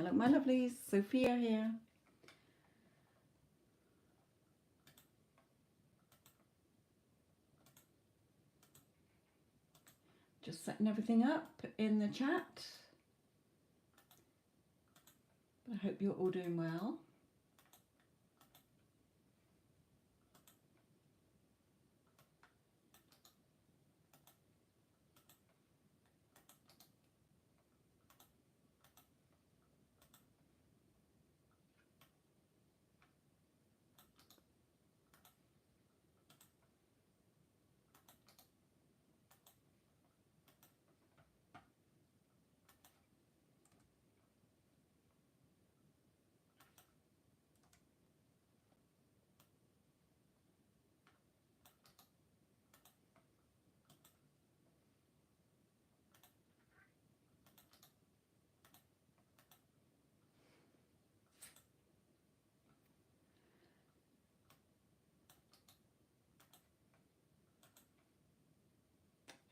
Hello, my lovelies. Sophia here. Just setting everything up in the chat. I hope you're all doing well.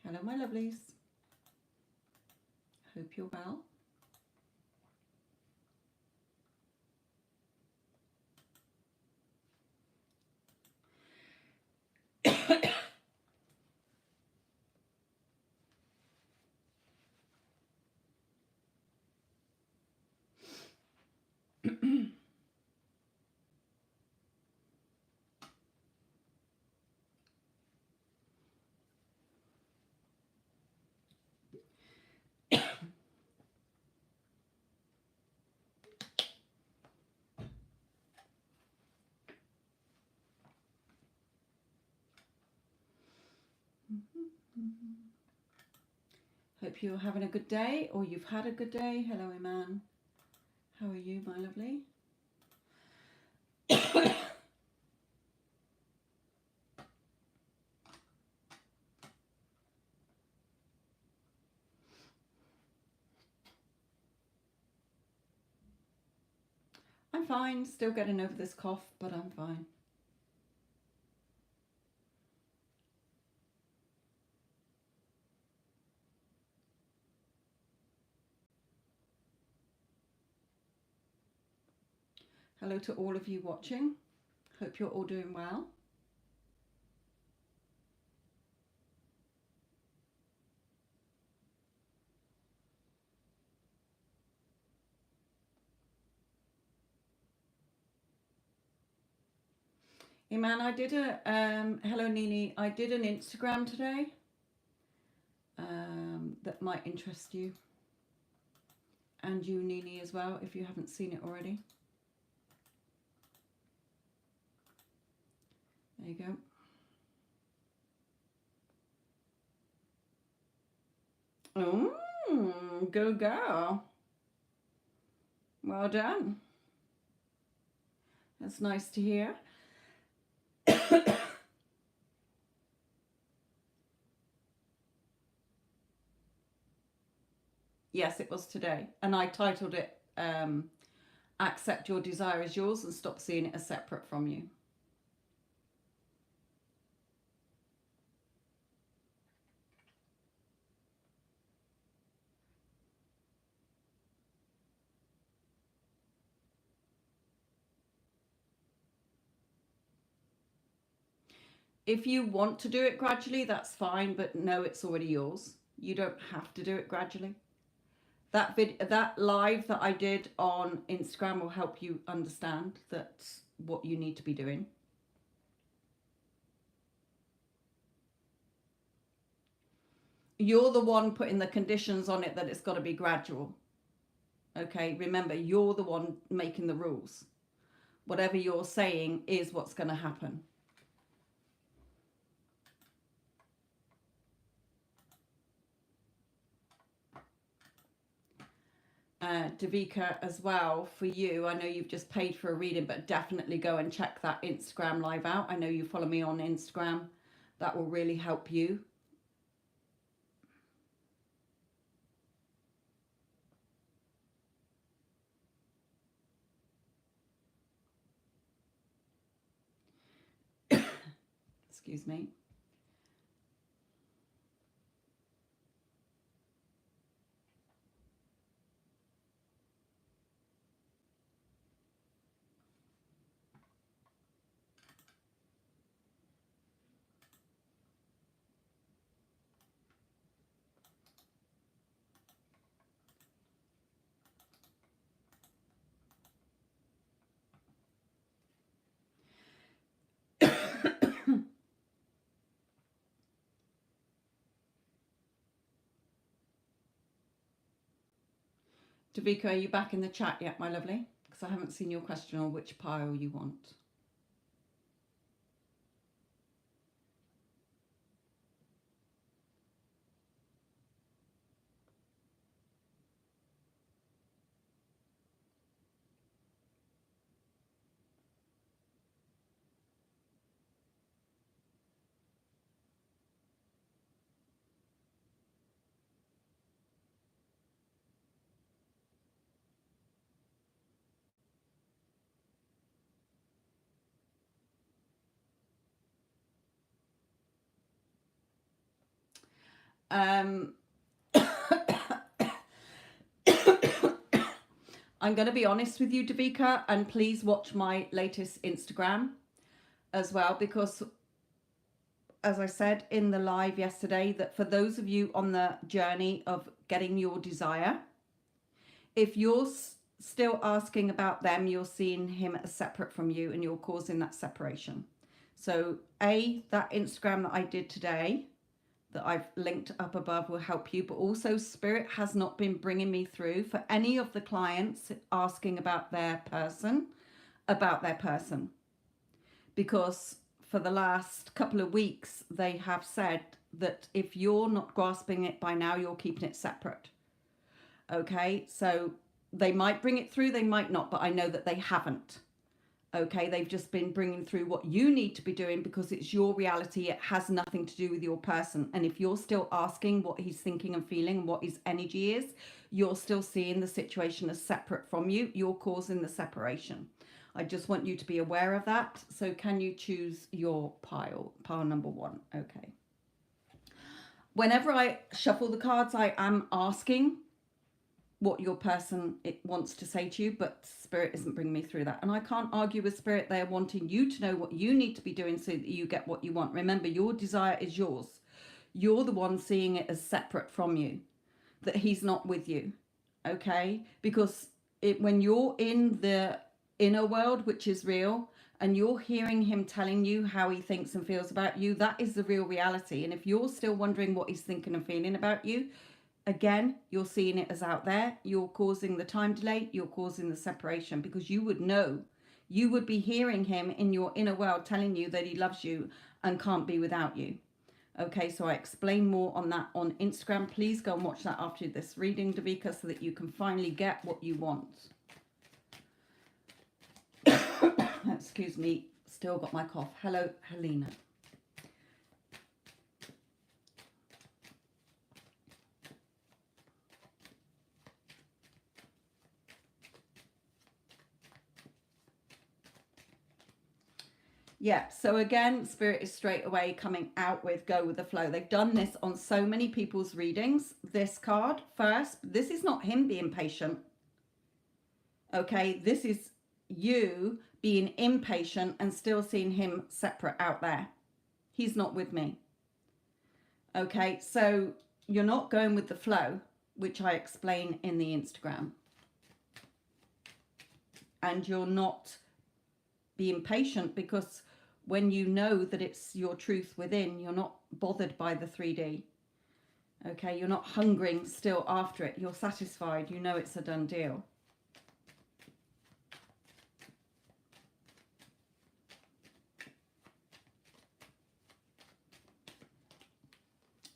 Hello, my lovelies. Hope you're well. Hope you're having a good day, or you've had a good day. Hello, Iman. How are you, my lovely? I'm fine. Still getting over this cough, but I'm fine. Hello to all of you watching. Hope you're all doing well. Iman, I did a, hello Nini, I did an Instagram today that might interest you. And you, Nini, as well, if you haven't seen it already. There you go. Oh, go girl. Well done. That's nice to hear. Yes, it was today. And I titled it, Accept Your Desire as Yours and Stop Seeing it as Separate from You. If you want to do it gradually, that's fine, but no, it's already yours. You don't have to do it gradually. That live that I did on Instagram will help you understand that's what you need to be doing. You're the one putting the conditions on it that it's got to be gradual. Okay, remember, you're the one making the rules. Whatever you're saying is what's going to happen. Davika, as well, for you, I know you've just paid for a reading, but definitely go and check that Instagram live out. I know you follow me on Instagram. That will really help you. Excuse me. Davika, are you back in the chat yet, my lovely? Because I haven't seen your question or which pile you want. I'm going to be honest with you, Davika, and please watch my latest Instagram as well, because as I said in the live yesterday, that for those of you on the journey of getting your desire, if you're still asking about them, you're seeing him as separate from you and you're causing that separation. So that Instagram that I did today, that I've linked up above, will help you. But also Spirit has not been bringing me through for any of the clients asking about their person, because for the last couple of weeks they have said that if you're not grasping it by now, you're keeping it separate. Okay, so they might bring it through, they might not, but I know that they haven't. Okay, they've just been bringing through what you need to be doing because it's your reality. It has nothing to do with your person. And if you're still asking what he's thinking and feeling and what his energy is, you're still seeing the situation as separate from you. You're causing the separation. I just want you to be aware of that. So can you choose your pile number 1? Okay. Whenever I shuffle the cards, I am asking what your person wants to say to you, but Spirit isn't bringing me through that. And I can't argue with Spirit. They're wanting you to know what you need to be doing so that you get what you want. Remember, your desire is yours. You're the one seeing it as separate from you, that he's not with you. Okay? Because when you're in the inner world, which is real, and you're hearing him telling you how he thinks and feels about you, that is the real reality. And if you're still wondering what he's thinking and feeling about you, again, you're seeing it as out there. You're causing the time delay. You're causing the separation, because you would know. You would be hearing him in your inner world telling you that he loves you and can't be without you. Okay, so I explain more on that on Instagram. Please go and watch that after this reading, Davika, so that you can finally get what you want. Excuse me, still got my cough. Hello, Helena. Yeah, so again, Spirit is straight away coming out with go with the flow. They've done this on so many people's readings. This card first, this is not him being patient. Okay, this is you being impatient and still seeing him separate out there. He's not with me. Okay, so you're not going with the flow, which I explain in the Instagram. And you're not being patient, because when you know that it's your truth within, you're not bothered by the 3D. Okay, you're not hungering still after it. You're satisfied. You know it's a done deal.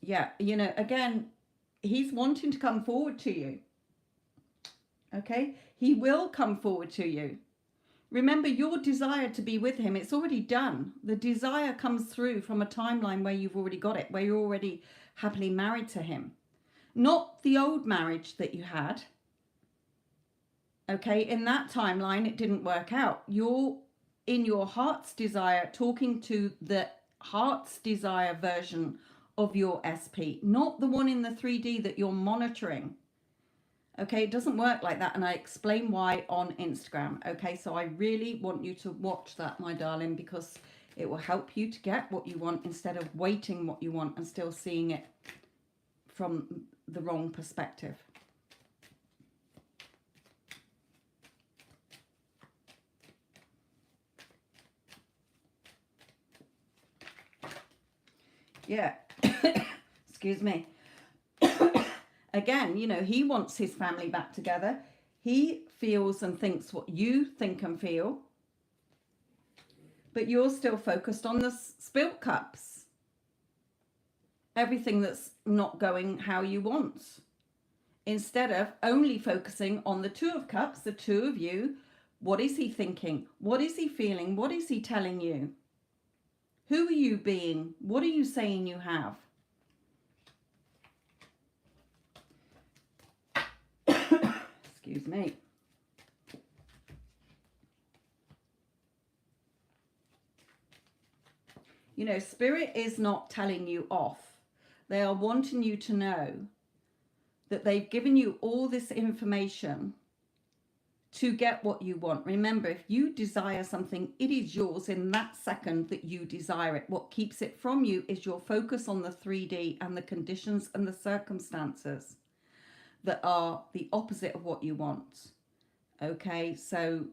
Yeah, you know, again, he's wanting to come forward to you. Okay, he will come forward to you. Remember, your desire to be with him, it's already done. The desire comes through from a timeline where you've already got it, where you're already happily married to him. Not the old marriage that you had. Okay, in that timeline, it didn't work out. You're in your heart's desire, talking to the heart's desire version of your SP, not the one in the 3D that you're monitoring. Okay, it doesn't work like that, and I explain why on Instagram. Okay, so I really want you to watch that, my darling, because it will help you to get what you want instead of waiting what you want and still seeing it from the wrong perspective. Yeah, excuse me. again, you know, he wants his family back together. He feels and thinks what you think and feel. But you're still focused on the spilt cups. Everything that's not going how you want. Instead of only focusing on the two of cups, the two of you. What is he thinking? What is he feeling? What is he telling you? Who are you being? What are you saying you have? Excuse me. You know, Spirit is not telling you off. They are wanting you to know that they've given you all this information to get what you want. Remember, if you desire something, it is yours in that second that you desire it. What keeps it from you is your focus on the 3D and the conditions and the circumstances that are the opposite of what you want. Okay, so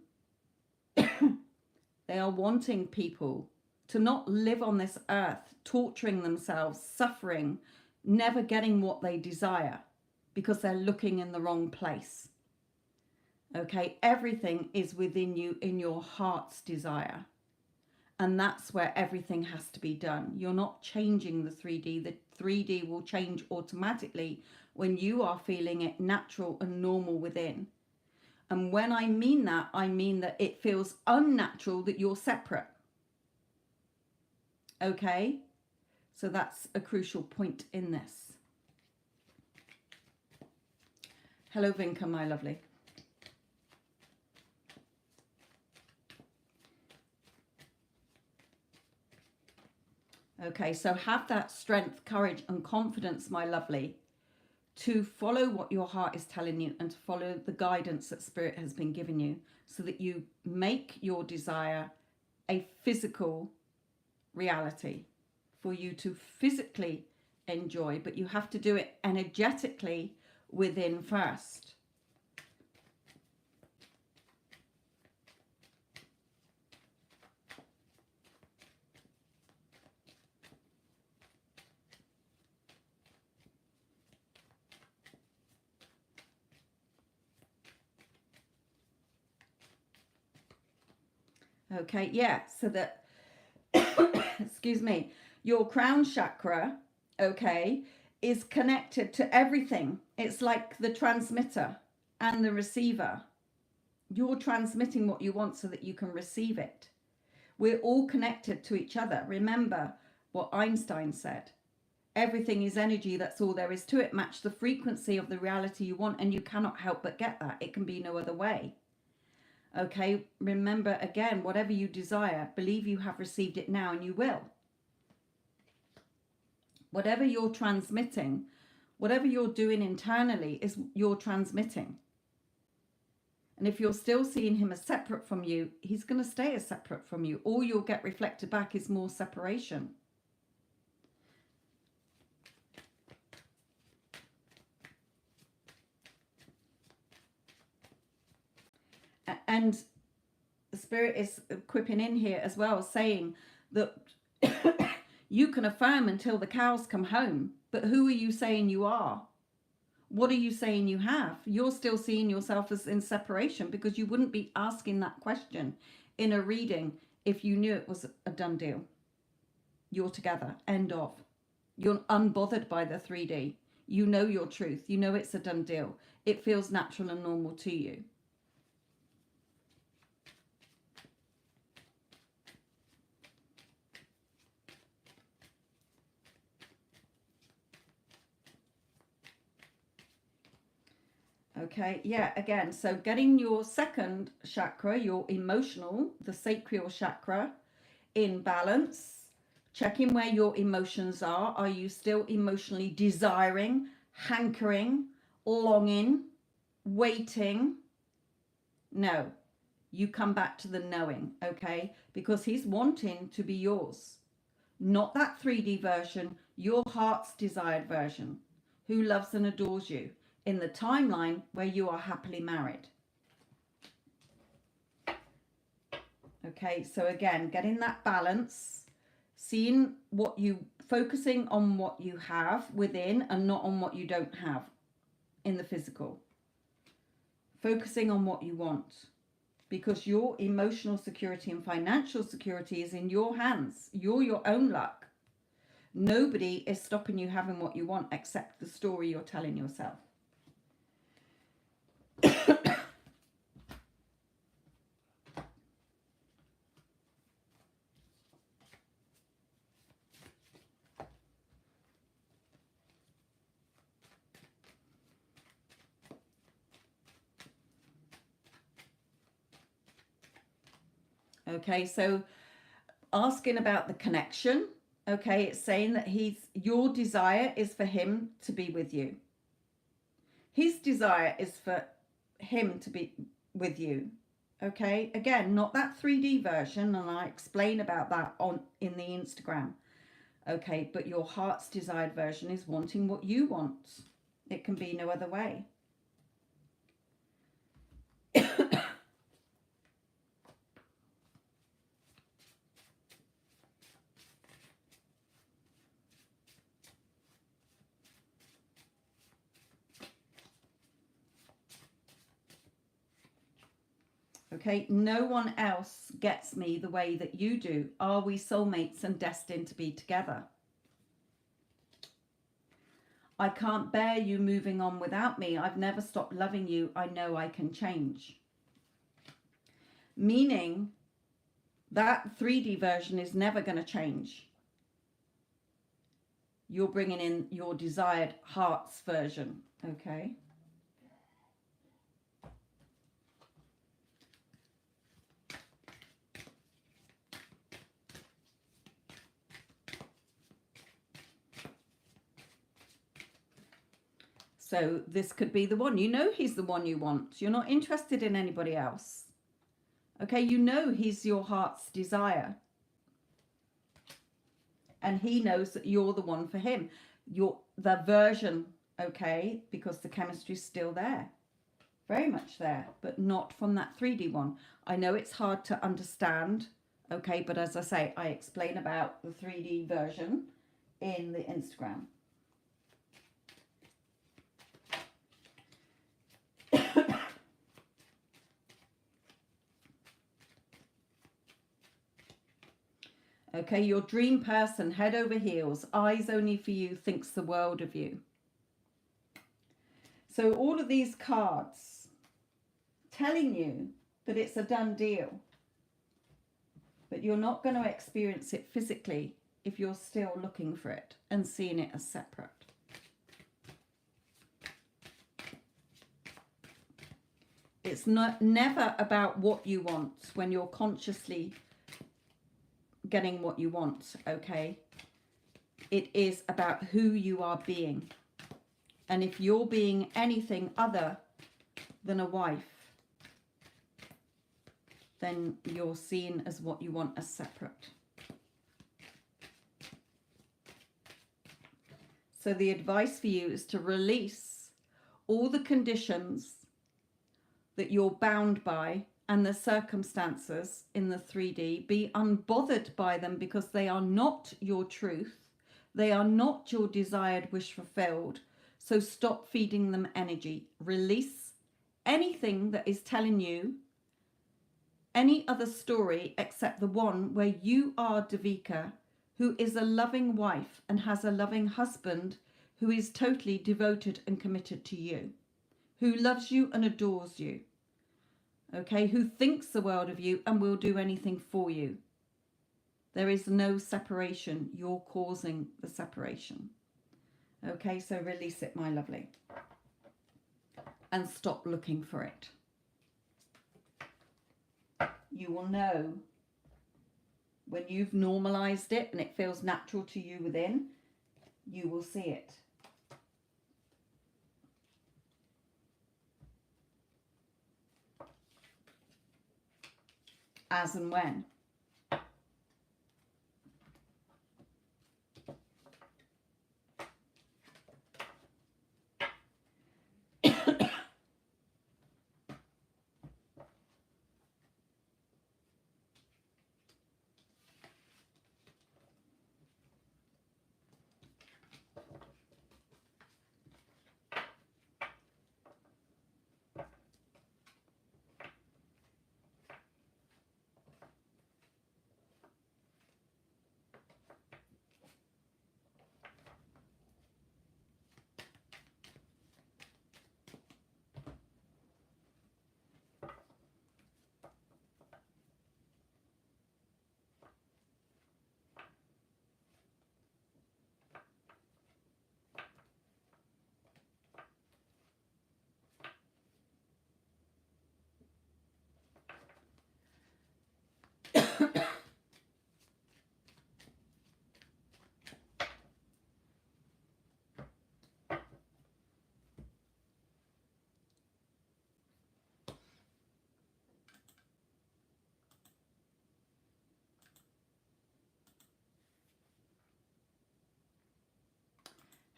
they are wanting people to not live on this earth, torturing themselves, suffering, never getting what they desire because they're looking in the wrong place. Okay, everything is within you in your heart's desire. And that's where everything has to be done. You're not changing the 3D. The 3D will change automatically when you are feeling it natural and normal within. And when I mean that it feels unnatural that you're separate. Okay, so that's a crucial point in this. Hello, Vinka, my lovely. Okay, so have that strength, courage, and confidence, my lovely, to follow what your heart is telling you and to follow the guidance that Spirit has been giving you so that you make your desire a physical reality for you to physically enjoy, but you have to do it energetically within first. Okay, yeah, so that excuse me, your crown chakra, okay, is connected to everything. It's like the transmitter and the receiver. You're transmitting what you want so that you can receive it. We're all connected to each other. Remember what Einstein said. Everything is energy. That's all there is to it. Match the frequency of the reality you want and you cannot help but get that. It can be no other way. Okay, remember again, whatever you desire, believe you have received it now and you will. Whatever you're transmitting, whatever you're doing internally is you're transmitting. And if you're still seeing him as separate from you, he's going to stay as separate from you. All you'll get reflected back is more separation. And the Spirit is quipping in here as well, saying that you can affirm until the cows come home, but who are you saying you are? What are you saying you have? You're still seeing yourself as in separation because you wouldn't be asking that question in a reading if you knew it was a done deal. You're together, end of. You're unbothered by the 3D. You know your truth. You know it's a done deal. It feels natural and normal to you. Okay, yeah, again, so getting your second chakra, your emotional, the sacral chakra, in balance, checking where your emotions are. Are you still emotionally desiring, hankering, longing, waiting? No, you come back to the knowing, okay? Because he's wanting to be yours. Not that 3D version, your heart's desired version, who loves and adores you in the timeline where you are happily married. Okay, so again, getting that balance, seeing what you, focusing on what you have within and not on what you don't have. in the physical. Focusing on what you want. Because your emotional security and financial security is in your hands. You're your own luck. Nobody is stopping you having what you want except the story you're telling yourself. Okay, so asking about the connection. Okay, it's saying that your desire is for him to be with you. His desire is for him to be with you. Okay, again, not that 3D version, and I explain about that in the Instagram. Okay, but your heart's desired version is wanting what you want. It can be no other way. Okay, no one else gets me the way that you do. Are we soulmates and destined to be together? I can't bear you moving on without me. I've never stopped loving you. I know I can change. Meaning that 3D version is never going to change. You're bringing in your desired heart's version, okay? So this could be the one. You know he's the one you want. You're not interested in anybody else. Okay, you know he's your heart's desire. And he knows that you're the one for him. You're the version, okay, because the chemistry's still there. Very much there, but not from that 3D one. I know it's hard to understand, okay, but as I say, I explain about the 3D version in the Instagram. Okay, your dream person, head over heels, eyes only for you, thinks the world of you. So all of these cards telling you that it's a done deal, but you're not going to experience it physically if you're still looking for it and seeing it as separate. It's never about what you want when you're consciously getting what you want, okay? It is about who you are being. And if you're being anything other than a wife, then you're seen as what you want as separate. So the advice for you is to release all the conditions that you're bound by and the circumstances in the 3D. Be unbothered by them because they are not your truth. They are not your desired wish fulfilled. So stop feeding them energy. Release anything that is telling you any other story except the one where you are Devika, who is a loving wife and has a loving husband who is totally devoted and committed to you, who loves you and adores you, okay, who thinks the world of you and will do anything for you. There is no separation. You're causing the separation. Okay, so release it, my lovely. And stop looking for it. You will know when you've normalized it and it feels natural to you within, you will see it. As and when.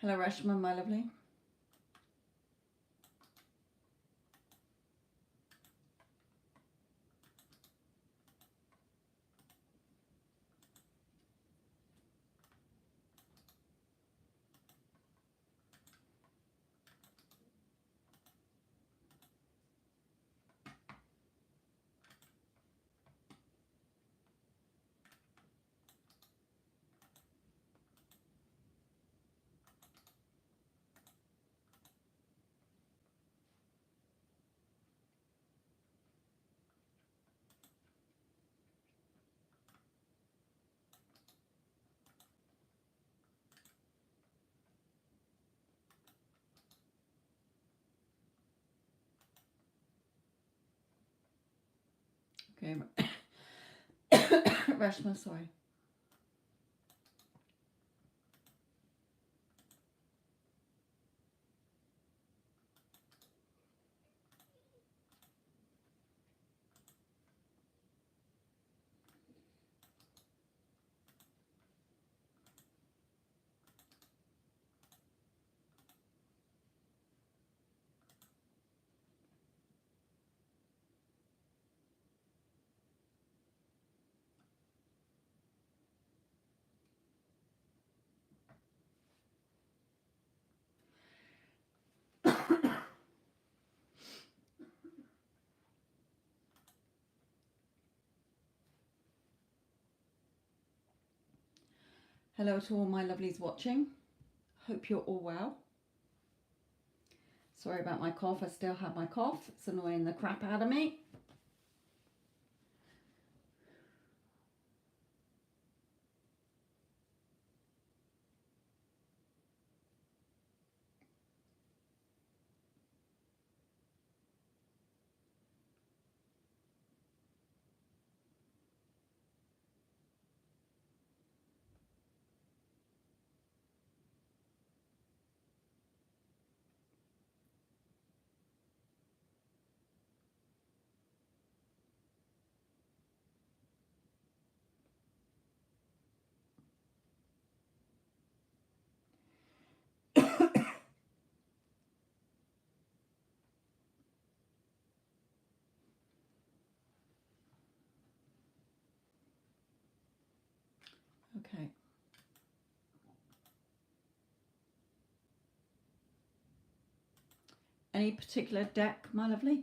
Hello, Reshma, my lovely. Okay, Reshma, sorry. Hello to all my lovelies watching. Hope you're all well. Sorry about my cough. I still have my cough. It's annoying the crap out of me. Okay. Any particular deck, my lovely?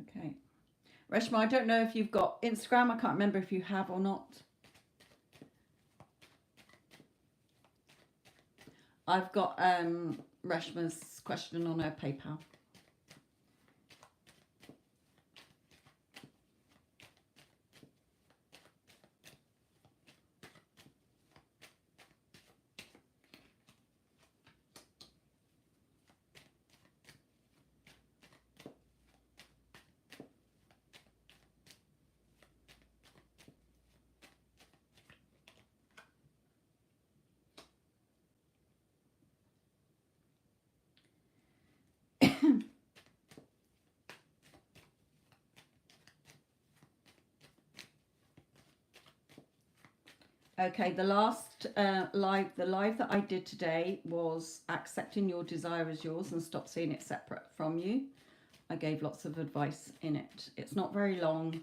Okay. Reshma, I don't know if you've got Instagram. I can't remember if you have or not. I've got Reshma's question on her PayPal. Okay, the last live that I did today was accepting your desire as yours and stop seeing it separate from you. I gave lots of advice in it. It's not very long.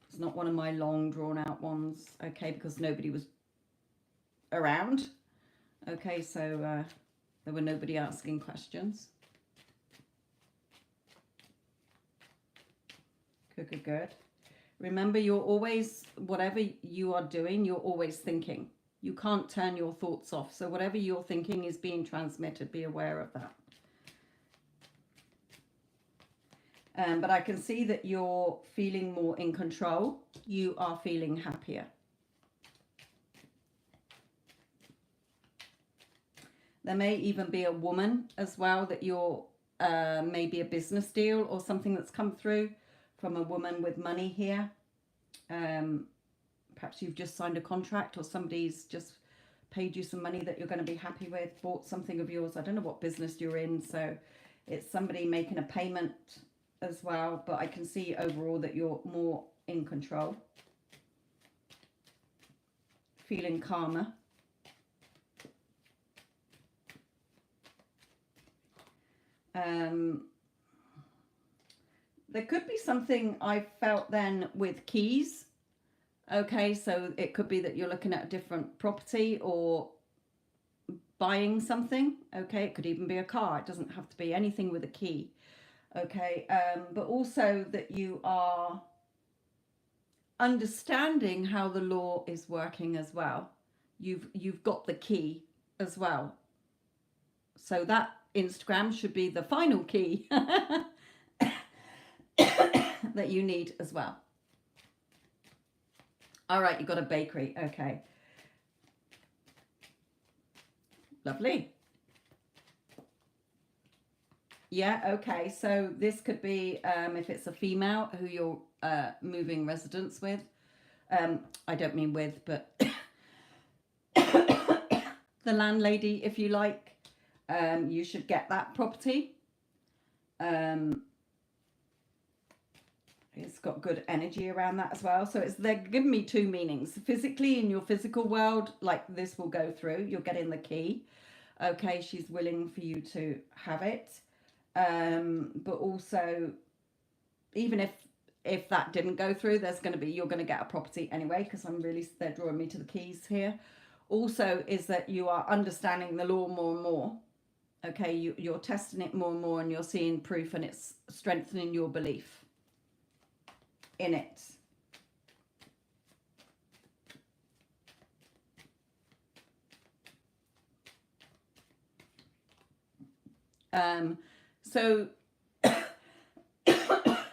It's not one of my long drawn out ones, okay, because nobody was around. Okay, so there were nobody asking questions. Good. Remember, you're always, whatever you are doing, you're always thinking. You can't turn your thoughts off. So whatever you're thinking is being transmitted. Be aware of that. But I can see that you're feeling more in control. You are feeling happier. There may even be a woman as well that you're maybe a business deal or something that's come through from a woman with money here. Perhaps you've just signed a contract, or somebody's just paid you some money that you're going to be happy with, bought something of yours. I don't know what business you're in, so it's somebody making a payment as well, but I can see overall that you're more in control, feeling calmer. There could be something I felt then with keys. Okay, so it could be that you're looking at a different property or buying something. Okay, it could even be a car. It doesn't have to be anything with a key. Okay, but also that you are understanding how the law is working as well. You've got the key as well. So that Instagram should be the final key that you need as well. All right, you've got a bakery. Okay. Lovely. Yeah, okay. So this could be, if it's a female who you're moving residence with. I don't mean with, but the landlady, if you like. You should get that property. It's got good energy around that as well. So they're giving me two meanings. Physically, in your physical world, like this will go through. You're getting the key. Okay, she's willing for you to have it. But also, even if that didn't go through, you're going to get a property anyway, because they're drawing me to the keys here. Also is that you are understanding the law more and more. Okay, you're testing it more and more, and you're seeing proof, and it's strengthening your belief in it. So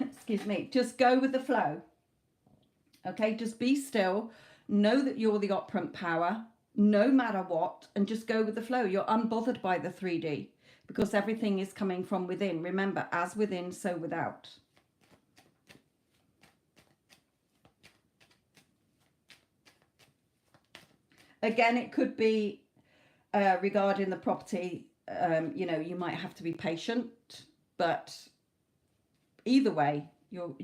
excuse me, just go with the flow. Okay, just be still, know that you're the operant power no matter what, and just go with the flow. You're unbothered by the 3D, because everything is coming from within. Remember, as within, so without. Again, it could be regarding the property, you know, you might have to be patient, but either way, you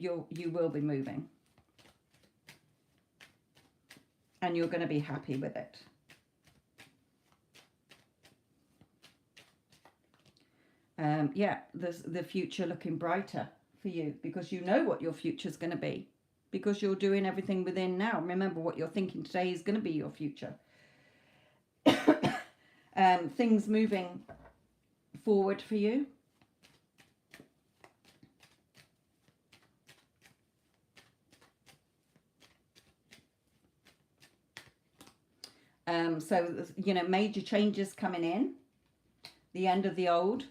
will be moving, and you're going to be happy with it. Yeah, the future looking brighter for you, because you know what your future is going to be, because you're doing everything within now. Remember, what you're thinking today is going to be your future. Things moving forward for you. So, you know, major changes coming in. The end of the old,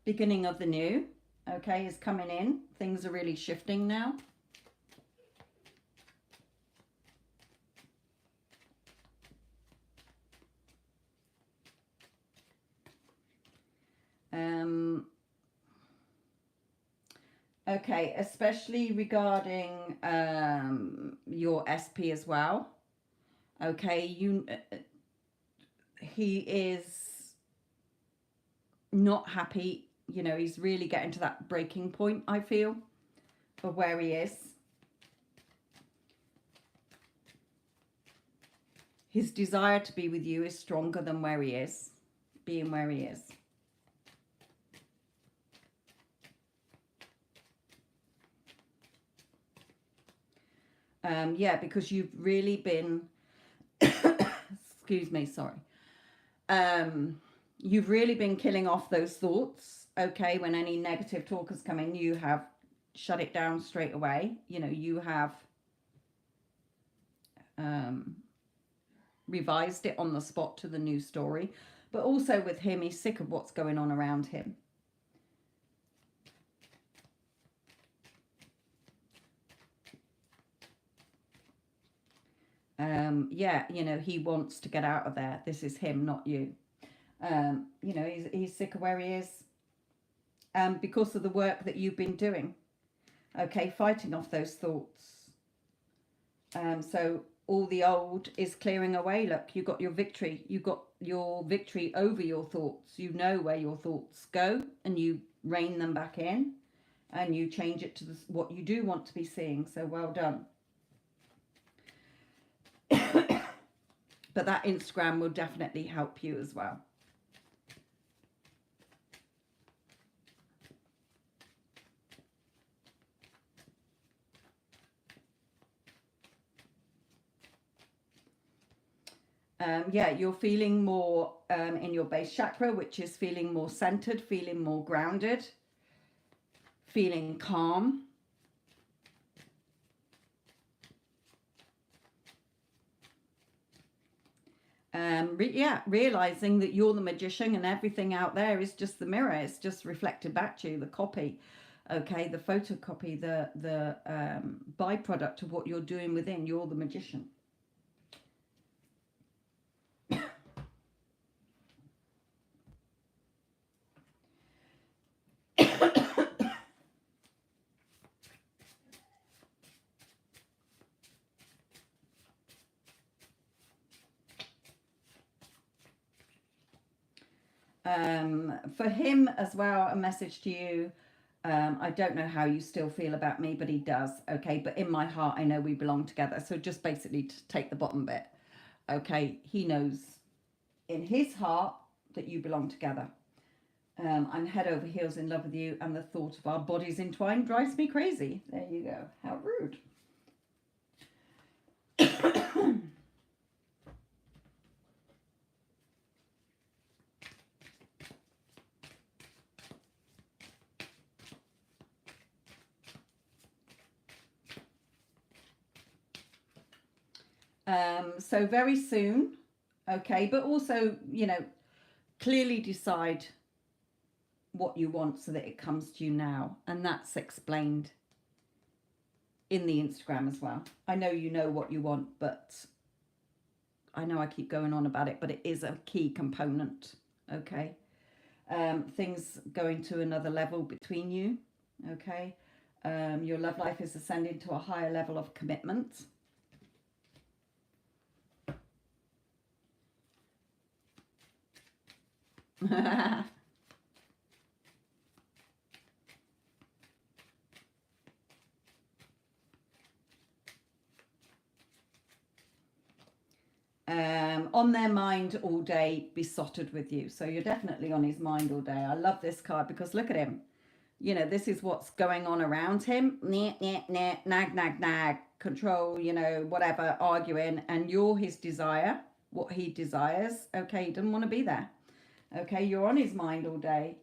beginning of the new, okay, is coming in. Things are really shifting now. Okay, especially regarding your SP as well. Okay, he is not happy. You know, he's really getting to that breaking point, I feel, of where he is. His desire to be with you is stronger than where he is, being where he is. Yeah, because you've really been, excuse me, sorry. You've really been killing off those thoughts, okay? When any negative talk has come in, you have shut it down straight away. You know, you have revised it on the spot to the new story. But also with him, he's sick of what's going on around him. Yeah, you know, he wants to get out of there. This is him, not you. You know, he's sick of where he is because of the work that you've been doing. Okay, fighting off those thoughts. So all the old is clearing away. Look, you got your victory. You got your victory over your thoughts. You know where your thoughts go, and you rein them back in, and you change it to what you do want to be seeing. So well done. But that Instagram will definitely help you as well. Yeah, you're feeling more in your base chakra, which is feeling more centered, feeling more grounded, feeling calm. Realizing that you're the magician and everything out there is just the mirror. It's just reflected back to you, the copy, okay, the photocopy, the byproduct of what you're doing within. You're the magician. For him as well, a message to you. I don't know how you still feel about me, but he does. Okay, but in my heart, I know we belong together. So just basically to take the bottom bit. Okay, he knows in his heart that you belong together. I'm head over heels in love with you, and the thought of our bodies entwined drives me crazy. There you go. How rude. So very soon, okay, but also, you know, clearly decide what you want so that it comes to you now, and that's explained in the Instagram as well. I know you know what you want, but I know I keep going on about it, but it is a key component, okay? Things going to another level between you, okay? Your love life is ascending to a higher level of commitment. On their mind all day, besotted with you. So you're definitely on his mind all day. I love this card because look at him. You know, this is what's going on around him. Nag, nag, nag, control, you know, whatever, arguing. And you're his desire, what he desires. Okay, he doesn't want to be there. Okay, you're on his mind all day.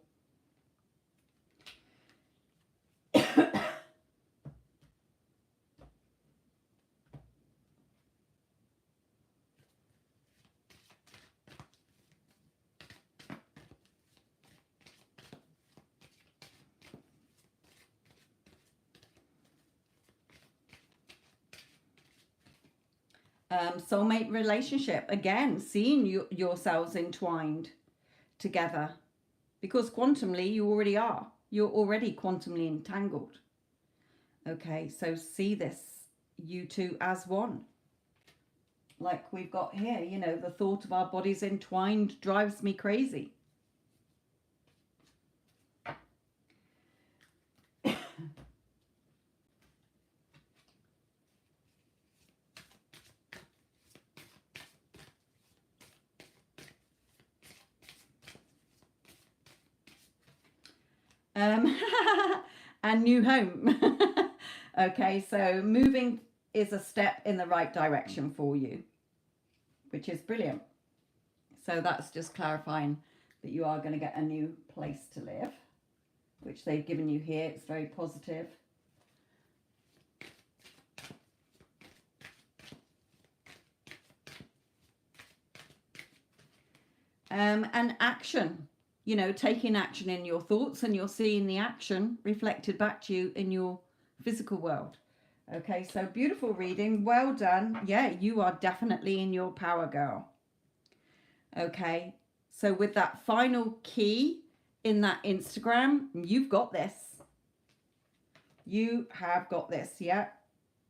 Soulmate relationship, again, seeing yourselves entwined together, because quantumly you already are. You're already quantumly entangled. Okay, so see this, you two as one. Like we've got here, you know, the thought of our bodies entwined drives me crazy. And new home. Okay, so moving is a step in the right direction for you, which is brilliant. So that's just clarifying that you are going to get a new place to live, which they've given you here. It's very positive. And action, you know, taking action in your thoughts, and you're seeing the action reflected back to you in your physical world. Okay, so beautiful reading. Well done. Yeah, you are definitely in your power, girl. Okay, so with that final key in that Instagram, you've got this. You have got this, yeah.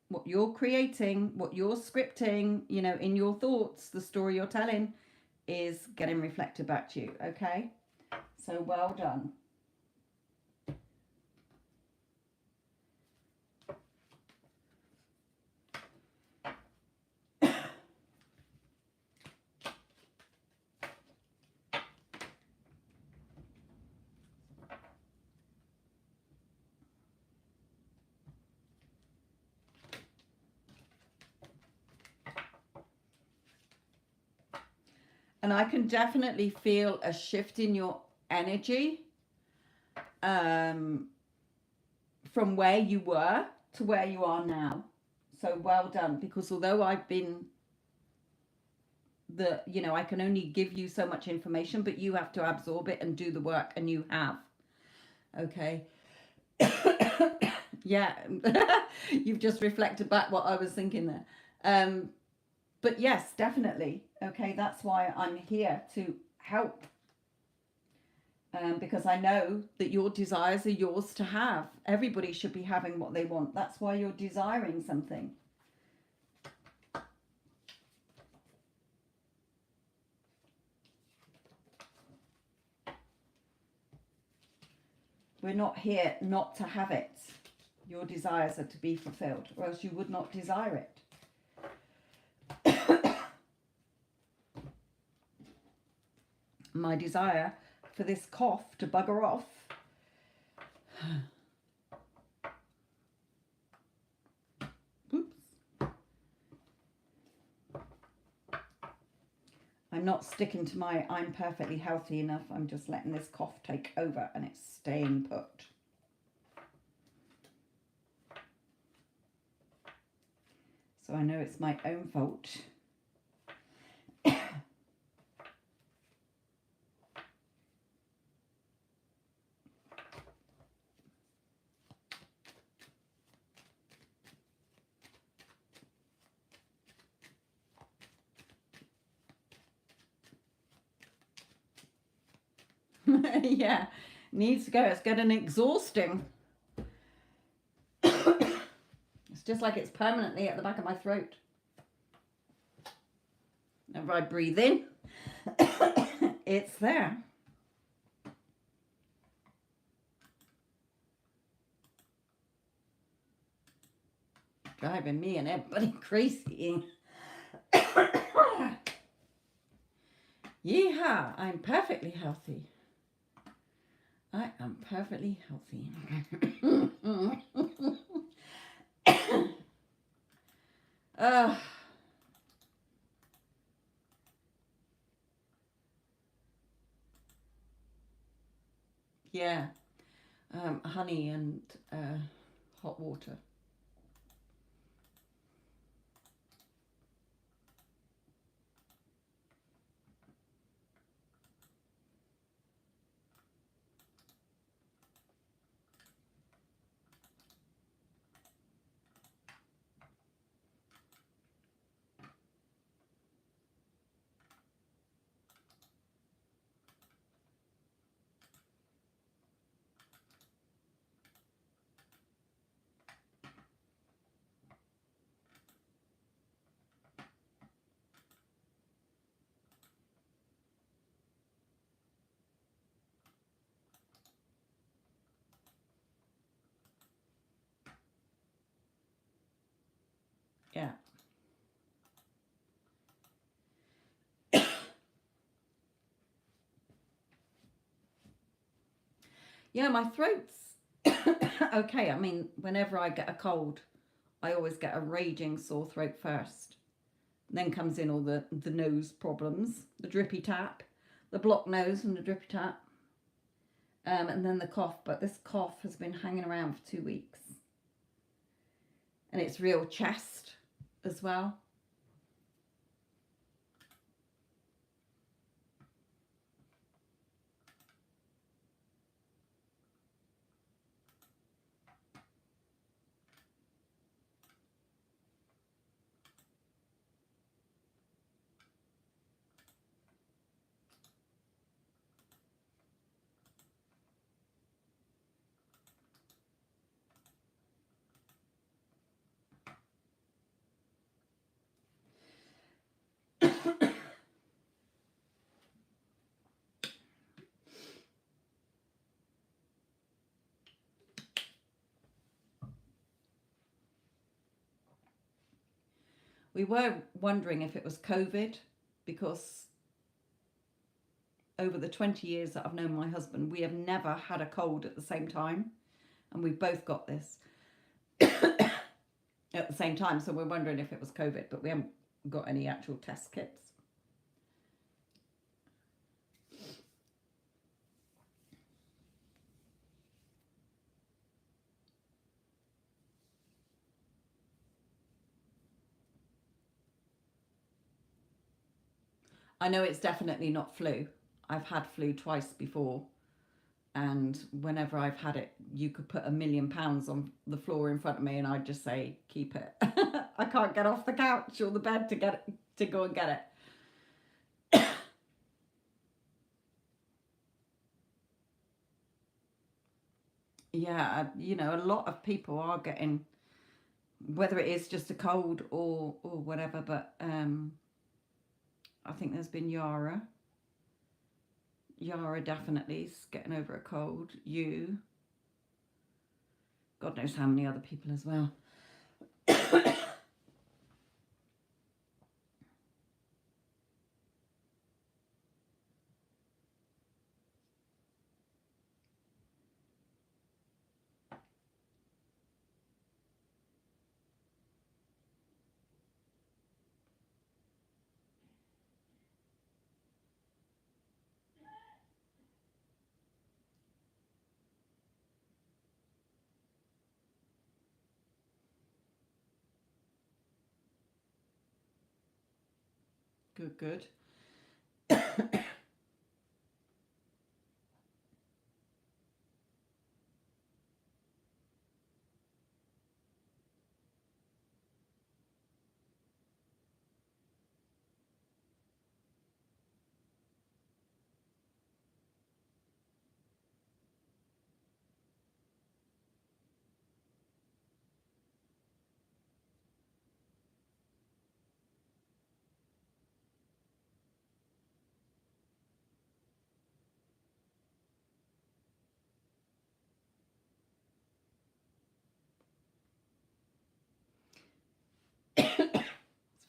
what you're creating, what you're scripting, you know, in your thoughts, the story you're telling is getting reflected back to you. Okay, so well done. And I can definitely feel a shift in your energy, um, from where you were to where you are now. So well done, because although I've been you know, I can only give you so much information, but you have to absorb it and do the work, and you have. Okay. Yeah. You've just reflected back what I was thinking there. But yes, definitely. Okay, that's why I'm here to help. Because I know that your desires are yours to have. Everybody should be having what they want. That's why you're desiring something. We're not here not to have it. Your desires are to be fulfilled, or else you would not desire it. My desire for this cough to bugger off. Oops. I'm not sticking to my I'm perfectly healthy enough. I'm just letting this cough take over, and it's staying put. So I know it's my own fault. Yeah, needs to go. It's getting exhausting. It's just like it's permanently at the back of my throat. Whenever I breathe in, it's there. Driving me and everybody crazy. Yeehaw, I'm perfectly healthy. I am perfectly healthy. Yeah, honey and hot water. Yeah. Yeah, my throat's okay. I mean, whenever I get a cold, I always get a raging sore throat first. Then comes in all the nose problems, the drippy tap, the blocked nose and the drippy tap, and then the cough. But this cough has been hanging around for 2 weeks. And it's real chest as well. We were wondering if it was COVID, because over the 20 years that I've known my husband, we have never had a cold at the same time, and we've both got this at the same time. So we're wondering if it was COVID, but we haven't got any actual test kits. I know it's definitely not flu. I've had flu twice before, and whenever I've had it, you could put £1 million on the floor in front of me and I'd just say, keep it. I can't get off the couch or the bed to get it, to go and get it. Yeah, you know, a lot of people are getting, whether it is just a cold or whatever, but I think there's been Yara definitely is getting over a cold. You, God knows how many other people as well. Good, good.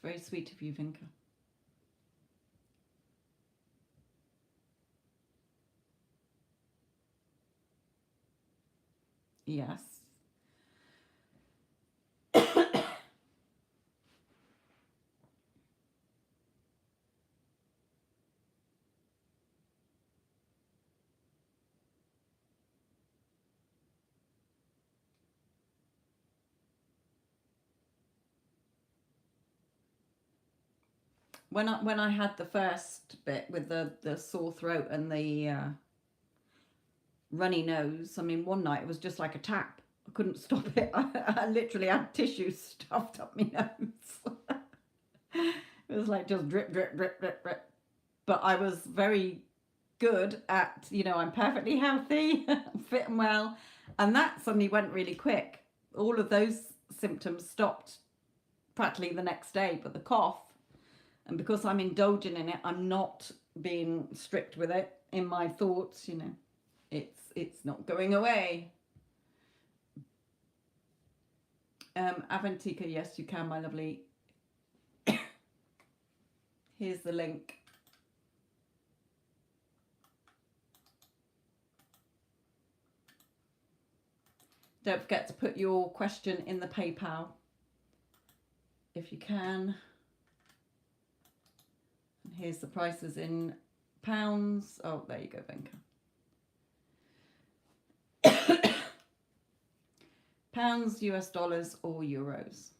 It's very sweet of you, Vinka. Yes. When I had the first bit with the sore throat and the runny nose, I mean, one night it was just like a tap. I couldn't stop it. I literally had tissue stuffed up my nose. It was like just drip, drip, drip, drip, drip. But I was very good at, you know, I'm perfectly healthy, fit and well. And that suddenly went really quick. All of those symptoms stopped practically the next day, but the cough, and because I'm indulging in it, I'm not being strict with it in my thoughts, you know, it's not going away. Avantika, yes, you can, my lovely. Here's the link. Don't forget to put your question in the PayPal if you can. And here's the prices in pounds. Oh, there you go, Venka. Pounds, US dollars, or euros.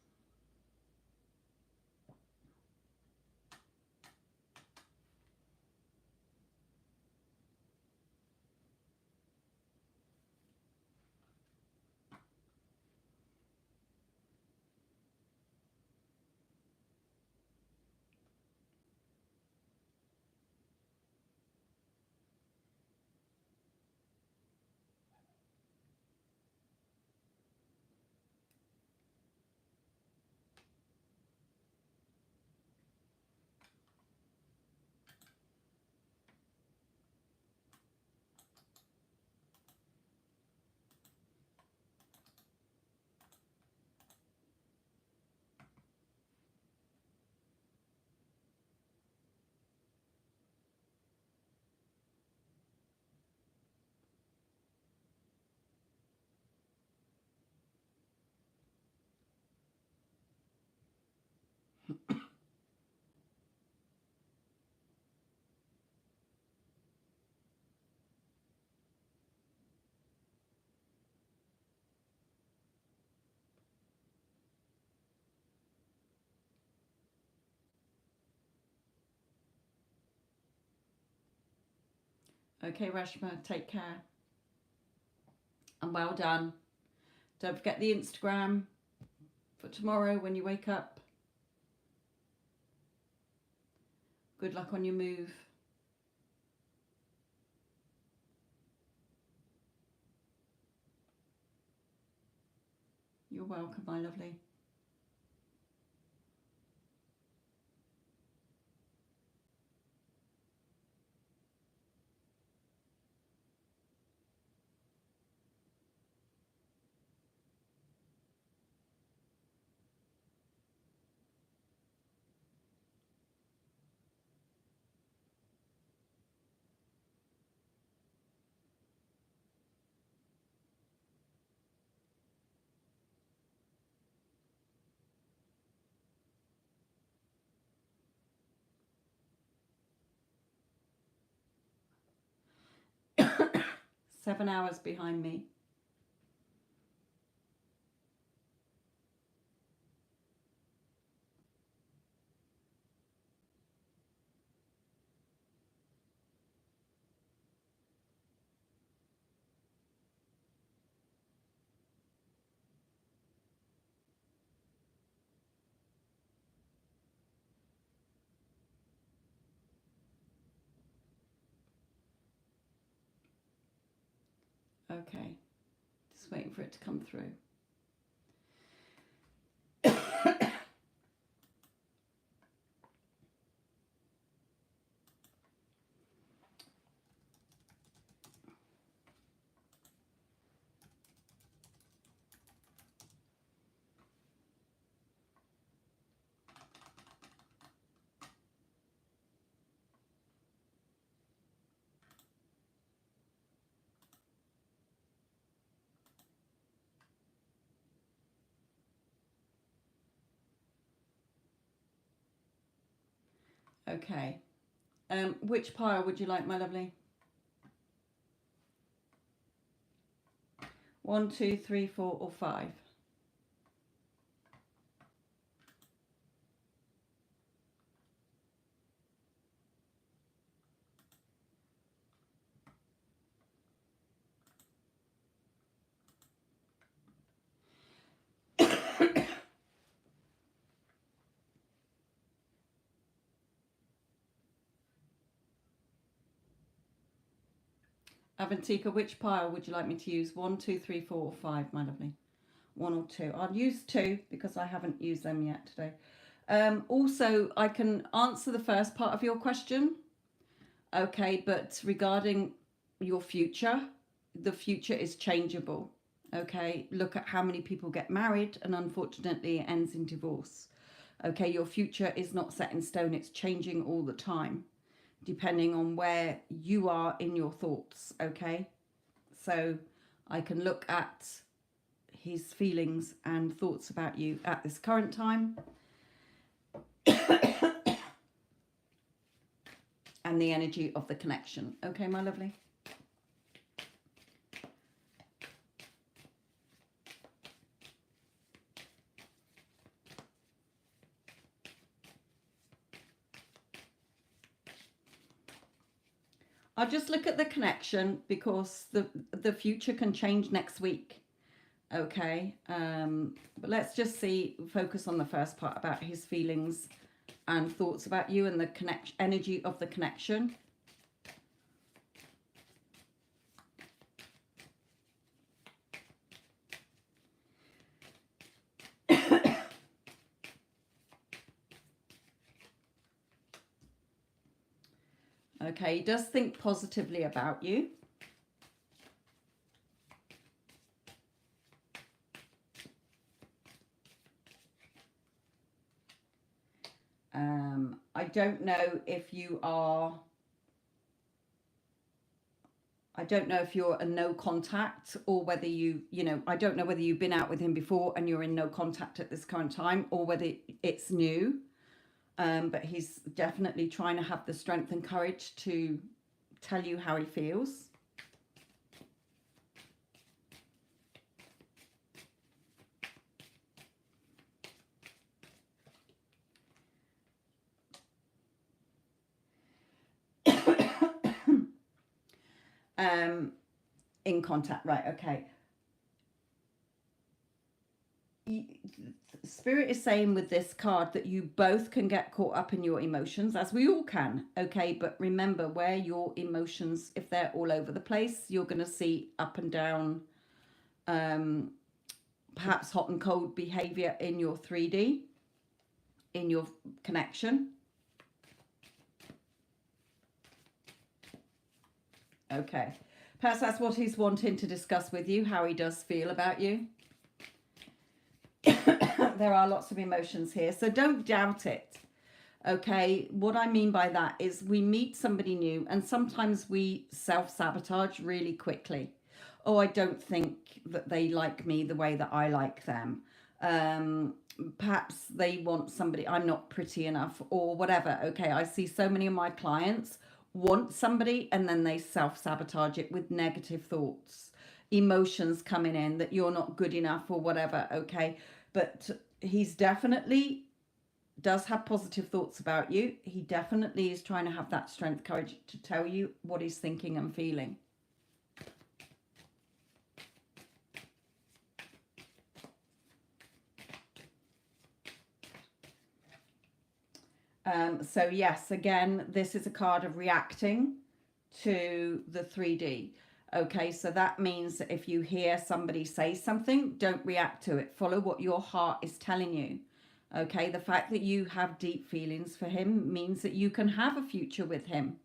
Okay, Rashma, take care. And well done. Don't forget the Instagram for tomorrow when you wake up. Good luck on your move. You're welcome, my lovely. Seven hours behind me. Okay, just waiting for it to come through. Okay. Which pile would you like, my lovely? 1, 2, 3, 4, or 5? Avantika, which pile would you like me to use? 1, 2, 3, 4, or 5, my lovely? 1 or 2. I'll use 2 because I haven't used them yet today. Also, I can answer the first part of your question. Okay, but regarding your future, the future is changeable. Okay, look at how many people get married and unfortunately it ends in divorce. Okay, your future is not set in stone, it's changing all the time, depending on where you are in your thoughts. Okay, so I can look at his feelings and thoughts about you at this current time and the energy of the connection. Okay, my lovely. I'll just look at the connection because the future can change next week. Okay, but let's just focus on the first part about his feelings and thoughts about you and the energy of the connection. Okay, he does think positively about you. I don't know if you are... I don't know if you're a no contact or whether I don't know whether you've been out with him before and you're in no contact at this current time or whether it's new. But he's definitely trying to have the strength and courage to tell you how he feels. In contact, right? Okay. Spirit is saying with this card that you both can get caught up in your emotions, as we all can, okay? But remember, where your emotions, if they're all over the place, you're going to see up and down, perhaps hot and cold behavior in your 3D, in your connection. Okay. Perhaps that's what he's wanting to discuss with you, how he does feel about you. There are lots of emotions here, so don't doubt it. Okay, what I mean by that is we meet somebody new and sometimes we self-sabotage really quickly. Oh, I don't think that they like me the way that I like them. Perhaps they want somebody, I'm not pretty enough or whatever. Okay, I see so many of my clients want somebody and then they self-sabotage it with negative thoughts, emotions coming in that you're not good enough or whatever. Okay, but he's definitely does have positive thoughts about you. He definitely is trying to have that strength, courage to tell you what he's thinking and feeling. So yes, again, this is a card of reacting to the 3D. Okay, so that means that if you hear somebody say something, don't react to it. Follow what your heart is telling you. Okay, the fact that you have deep feelings for him means that you can have a future with him.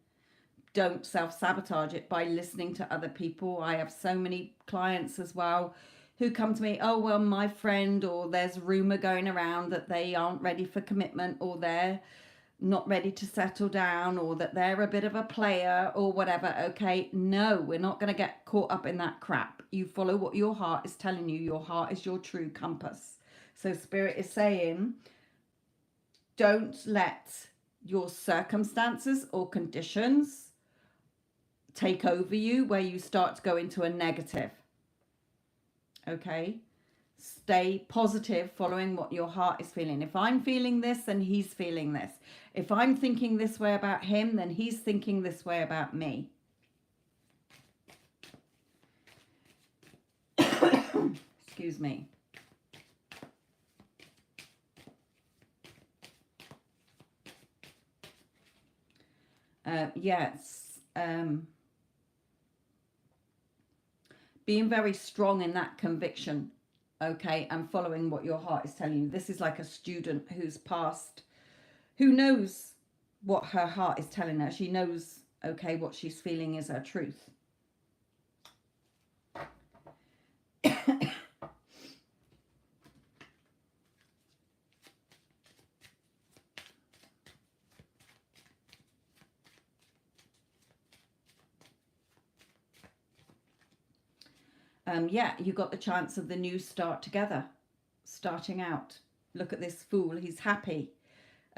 Don't self-sabotage it by listening to other people. I have so many clients as well who come to me, oh, well, my friend, or there's rumor going around that they aren't ready for commitment, or they're not ready to settle down, or that they're a bit of a player or whatever. Okay, no, we're not going to get caught up in that crap. You follow what your heart is telling you. Your heart is your true compass. So Spirit is saying, don't let your circumstances or conditions take over you where you start to go into a negative. Okay, stay positive, following what your heart is feeling. If I'm feeling this, then he's feeling this. If I'm thinking this way about him, then he's thinking this way about me. Excuse me. Yes. Being very strong in that conviction, okay, and following what your heart is telling you. This is like a student who's passed, who knows what her heart is telling her. She knows, okay, what she's feeling is her truth. Yeah, you got the chance of the new start together, starting out. Look at this fool, he's happy.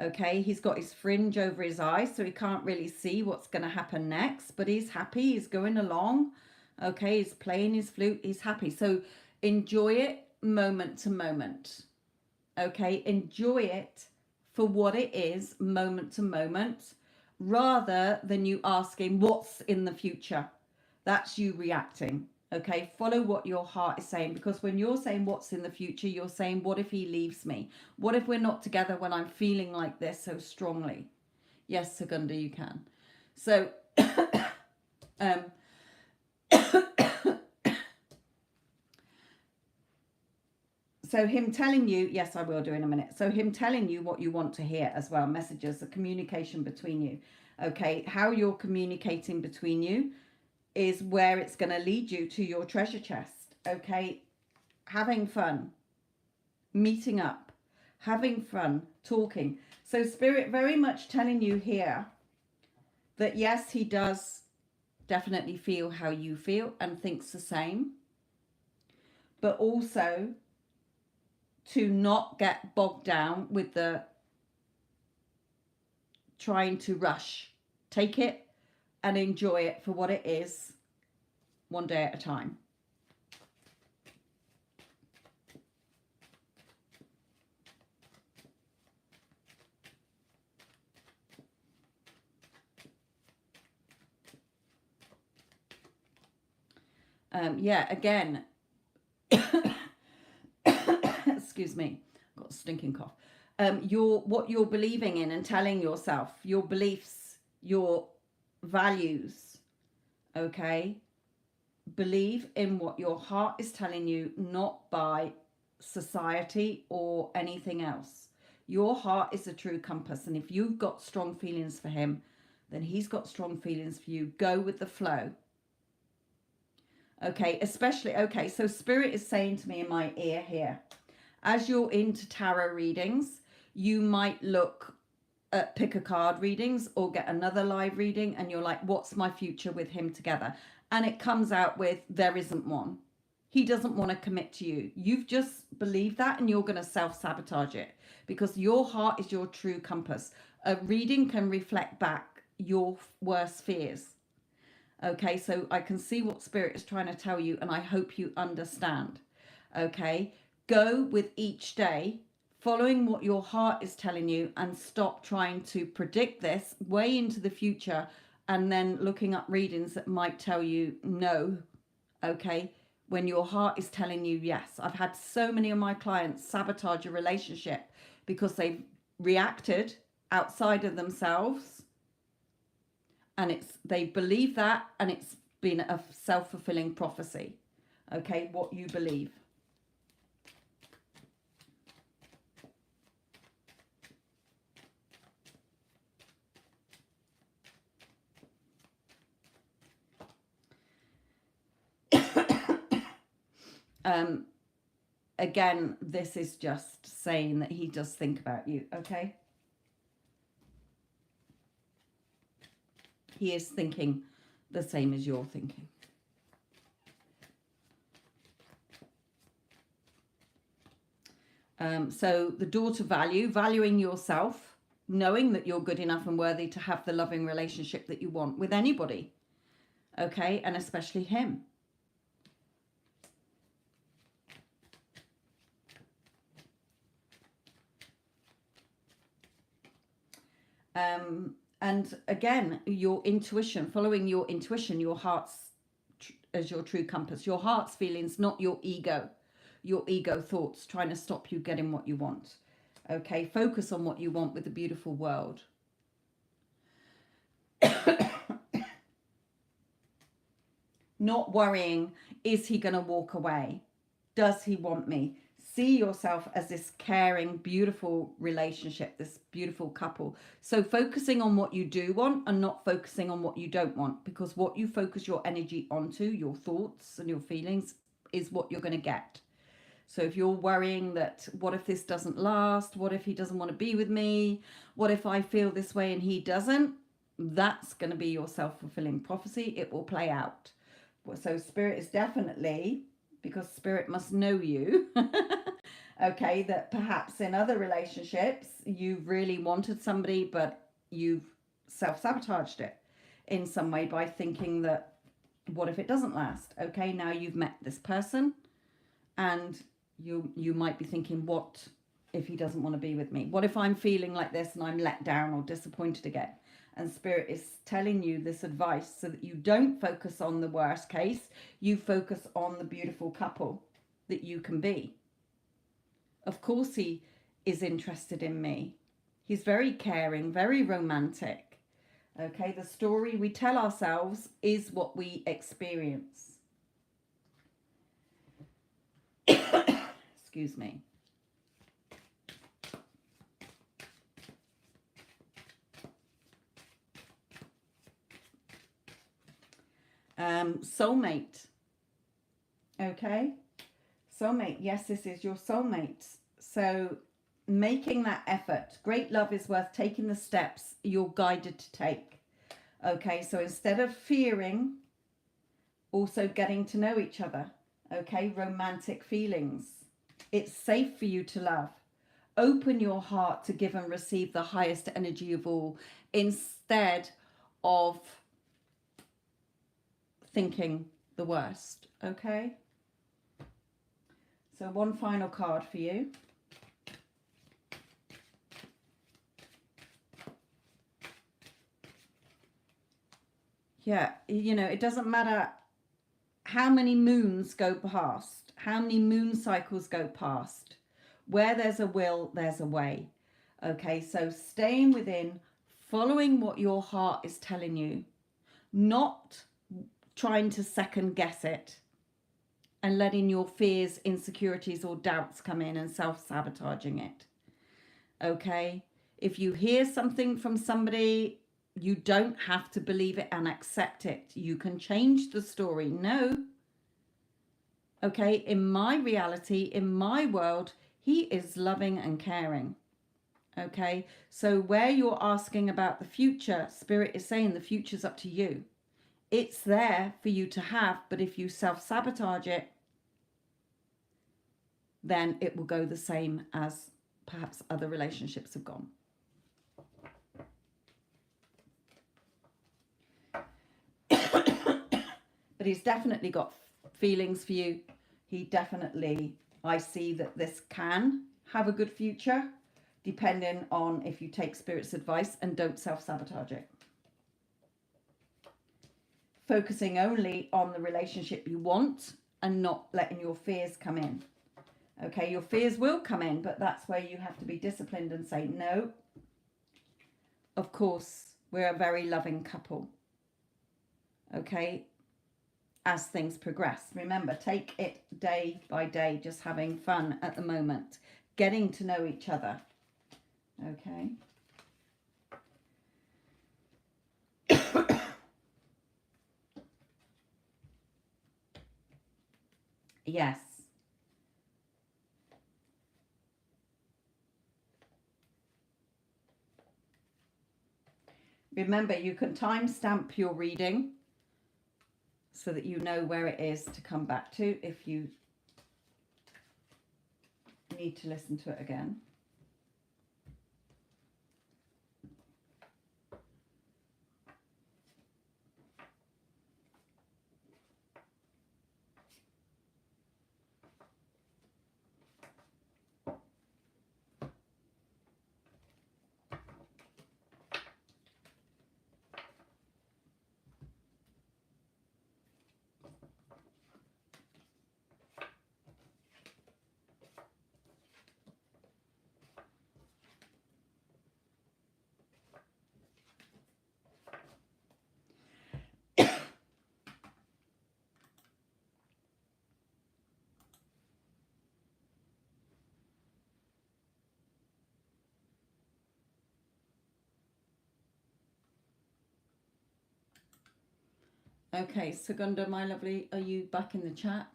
Okay, he's got his fringe over his eyes, so he can't really see what's going to happen next, but he's happy, he's going along. Okay, he's playing his flute, he's happy. So enjoy it moment to moment. Okay, enjoy it for what it is, moment to moment, rather than you asking what's in the future. That's you reacting. Okay, follow what your heart is saying, because when you're saying what's in the future, you're saying, what if he leaves me? What if we're not together when I'm feeling like this so strongly? Yes, Segunda, you can. So, so him telling you, yes, I will do in a minute. So him telling you what you want to hear as well, messages, the communication between you. Okay, how you're communicating between you is where it's going to lead you to your treasure chest. Okay, having fun, meeting up, having fun, talking. So Spirit very much telling you here that yes, he does definitely feel how you feel and thinks the same, but also to not get bogged down with the trying to rush. Take it and enjoy it for what it is, one day at a time. Yeah, again, excuse me, I've got a stinking cough. What you're believing in and telling yourself, your beliefs, your values, okay? Believe in what your heart is telling you, not by society or anything else. Your heart is a true compass, and if you've got strong feelings for him, then he's got strong feelings for you. Go with the flow. Okay, especially, okay, so Spirit is saying to me in my ear here, as you're into tarot readings, you might look at pick a card readings or get another live reading, and you're like, what's my future with him together? And it comes out with, there isn't one. He doesn't want to commit to you. You've just believed that, and you're going to self-sabotage it, because your heart is your true compass. A reading can reflect back your worst fears. Okay, so I can see what Spirit is trying to tell you, and I hope you understand. Okay, go with each day, following what your heart is telling you, and stop trying to predict this way into the future and then looking up readings that might tell you no. Okay, when your heart is telling you yes. I've had so many of my clients sabotage a relationship because they've reacted outside of themselves, and they believe that, and it's been a self-fulfilling prophecy. Okay, what you believe. Again, this is just saying that he does think about you, okay? He is thinking the same as you're thinking. So the door to value, valuing yourself, knowing that you're good enough and worthy to have the loving relationship that you want with anybody, okay? And especially him. And again, your intuition, following your intuition, your heart's as your true compass, your heart's feelings, not your ego thoughts trying to stop you getting what you want. Okay, focus on what you want with the beautiful world. Not worrying, is he going to walk away? Does he want me? See yourself as this caring, beautiful relationship, this beautiful couple. So focusing on what you do want and not focusing on what you don't want, because what you focus your energy onto, your thoughts and your feelings, is what you're going to get. So if you're worrying that, what if this doesn't last? What if he doesn't want to be with me? What if I feel this way and he doesn't? That's going to be your self-fulfilling prophecy. It will play out. So Spirit is definitely, because Spirit must know you, okay, that perhaps in other relationships you've really wanted somebody, but you've self-sabotaged it in some way by thinking that, what if it doesn't last? Okay, now you've met this person, and you might be thinking, what if he doesn't want to be with me? What if I'm feeling like this and I'm let down or disappointed again? And Spirit is telling you this advice so that you don't focus on the worst case. You focus on the beautiful couple that you can be. Of course he is interested in me. He's very caring, very romantic. Okay, the story we tell ourselves is what we experience. Excuse me. Soulmate. Okay, soulmate. Yes, this is your soulmate. So making that effort. Great love is worth taking the steps you're guided to take. Okay, so instead of fearing, also getting to know each other. Okay, romantic feelings. It's safe for you to love. Open your heart to give and receive the highest energy of all, instead of thinking the worst. Okay? So one final card for you. Yeah, you know, it doesn't matter how many moons go past, how many moon cycles go past. Where there's a will, there's a way. Okay, so staying within, following what your heart is telling you, not trying to second guess it and letting your fears, insecurities, or doubts come in and self-sabotaging it. Okay, if you hear something from somebody, you don't have to believe it and accept it. You can change the story. No. Okay, in my reality, in my world, he is loving and caring. Okay, so where you're asking about the future, Spirit is saying the future's up to you. It's there for you to have, but if you self-sabotage it, then it will go the same as perhaps other relationships have gone. But he's definitely got feelings for you. He definitely, I see that this can have a good future, depending on if you take Spirit's advice and don't self-sabotage it. Focusing only on the relationship you want and not letting your fears come in. Okay, your fears will come in, but that's where you have to be disciplined and say, no, of course, we're a very loving couple. Okay, as things progress. Remember, take it day by day, just having fun at the moment, getting to know each other. Okay. Yes. Remember, you can timestamp your reading so that you know where it is to come back to if you need to listen to it again. Okay, Segunda, my lovely, are you back in the chat?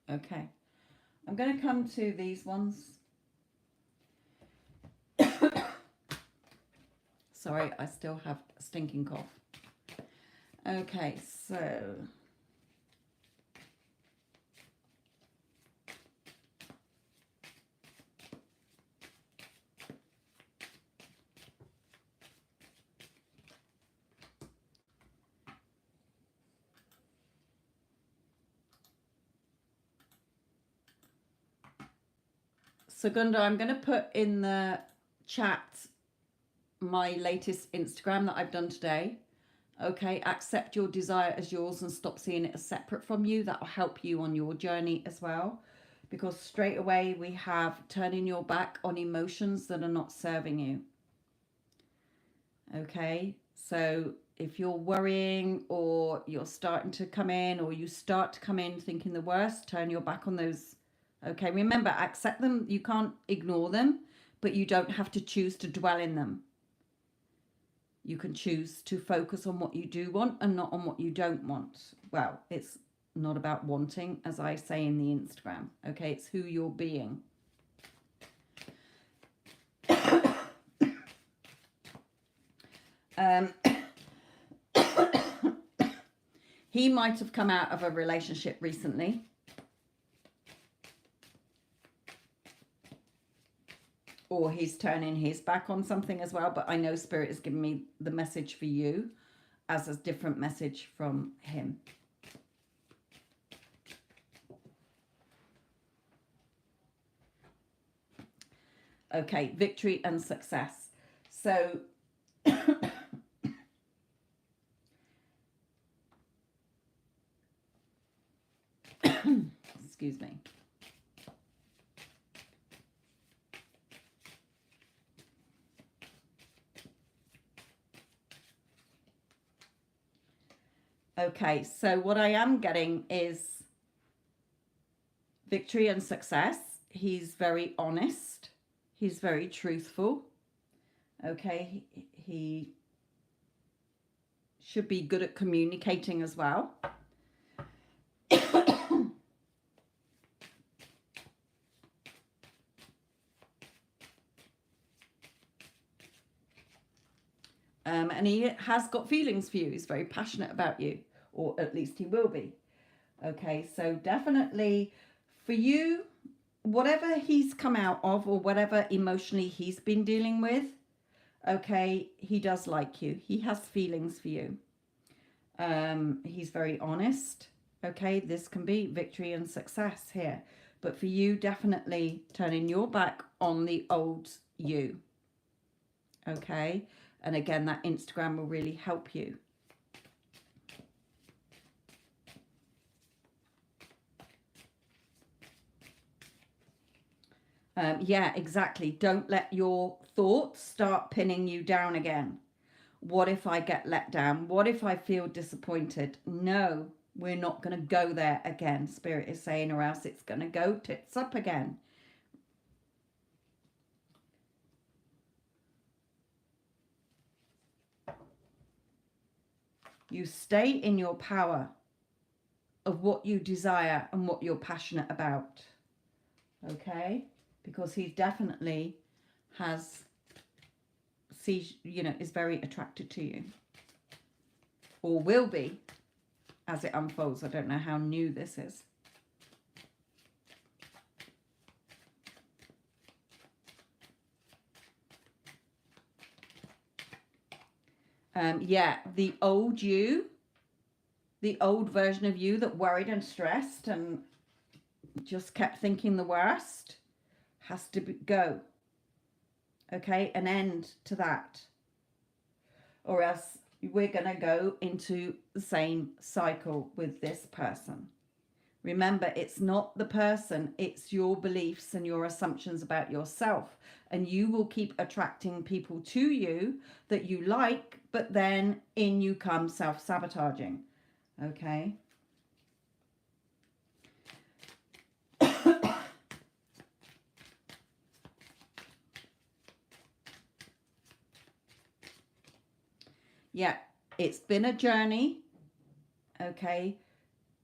Okay, I'm going to come to these ones. Sorry, I still have a stinking cough. Okay, so Segunda, I'm going to put in the chat my latest Instagram that I've done today. Okay, accept your desire as yours and stop seeing it as separate from you. That will help you on your journey as well. Because straight away we have turning your back on emotions that are not serving you. Okay, so if you're worrying or you're starting to come in or you start to come in thinking the worst, turn your back on those. Okay, remember, accept them. You can't ignore them, but you don't have to choose to dwell in them. You can choose to focus on what you do want and not on what you don't want. Well, it's not about wanting, as I say in the Instagram. Okay, it's who you're being. He might have come out of a relationship recently. Or he's turning his back on something as well. But I know Spirit is giving me the message for you as a different message from him. Okay, victory and success. So excuse me. Okay, so what I am getting is victory and success. He's very honest. He's very truthful. Okay, he should be good at communicating as well. And he has got feelings for you. He's very passionate about you, or at least he will be. Okay, so definitely for you, whatever he's come out of or whatever emotionally he's been dealing with, okay, he does like you. He has feelings for you. He's very honest. Okay, this can be victory and success here. But for you, definitely turning your back on the old you. Okay, and again, that Instagram will really help you. Yeah, exactly. Don't let your thoughts start pinning you down again. What if I get let down? What if I feel disappointed? No, we're not going to go there again. Spirit is saying, or else it's going to go tits up again. You stay in your power of what you desire and what you're passionate about. Okay? Because he definitely is very attracted to you. Or will be as it unfolds. I don't know how new this is. Yeah, the old you, the old version of you that worried and stressed and just kept thinking the worst, has to go. Okay, an end to that. Or else we're going to go into the same cycle with this person. Remember, it's not the person, it's your beliefs and your assumptions about yourself. And you will keep attracting people to you that you like, but then in you come self-sabotaging. Okay? Yeah, it's been a journey. Okay?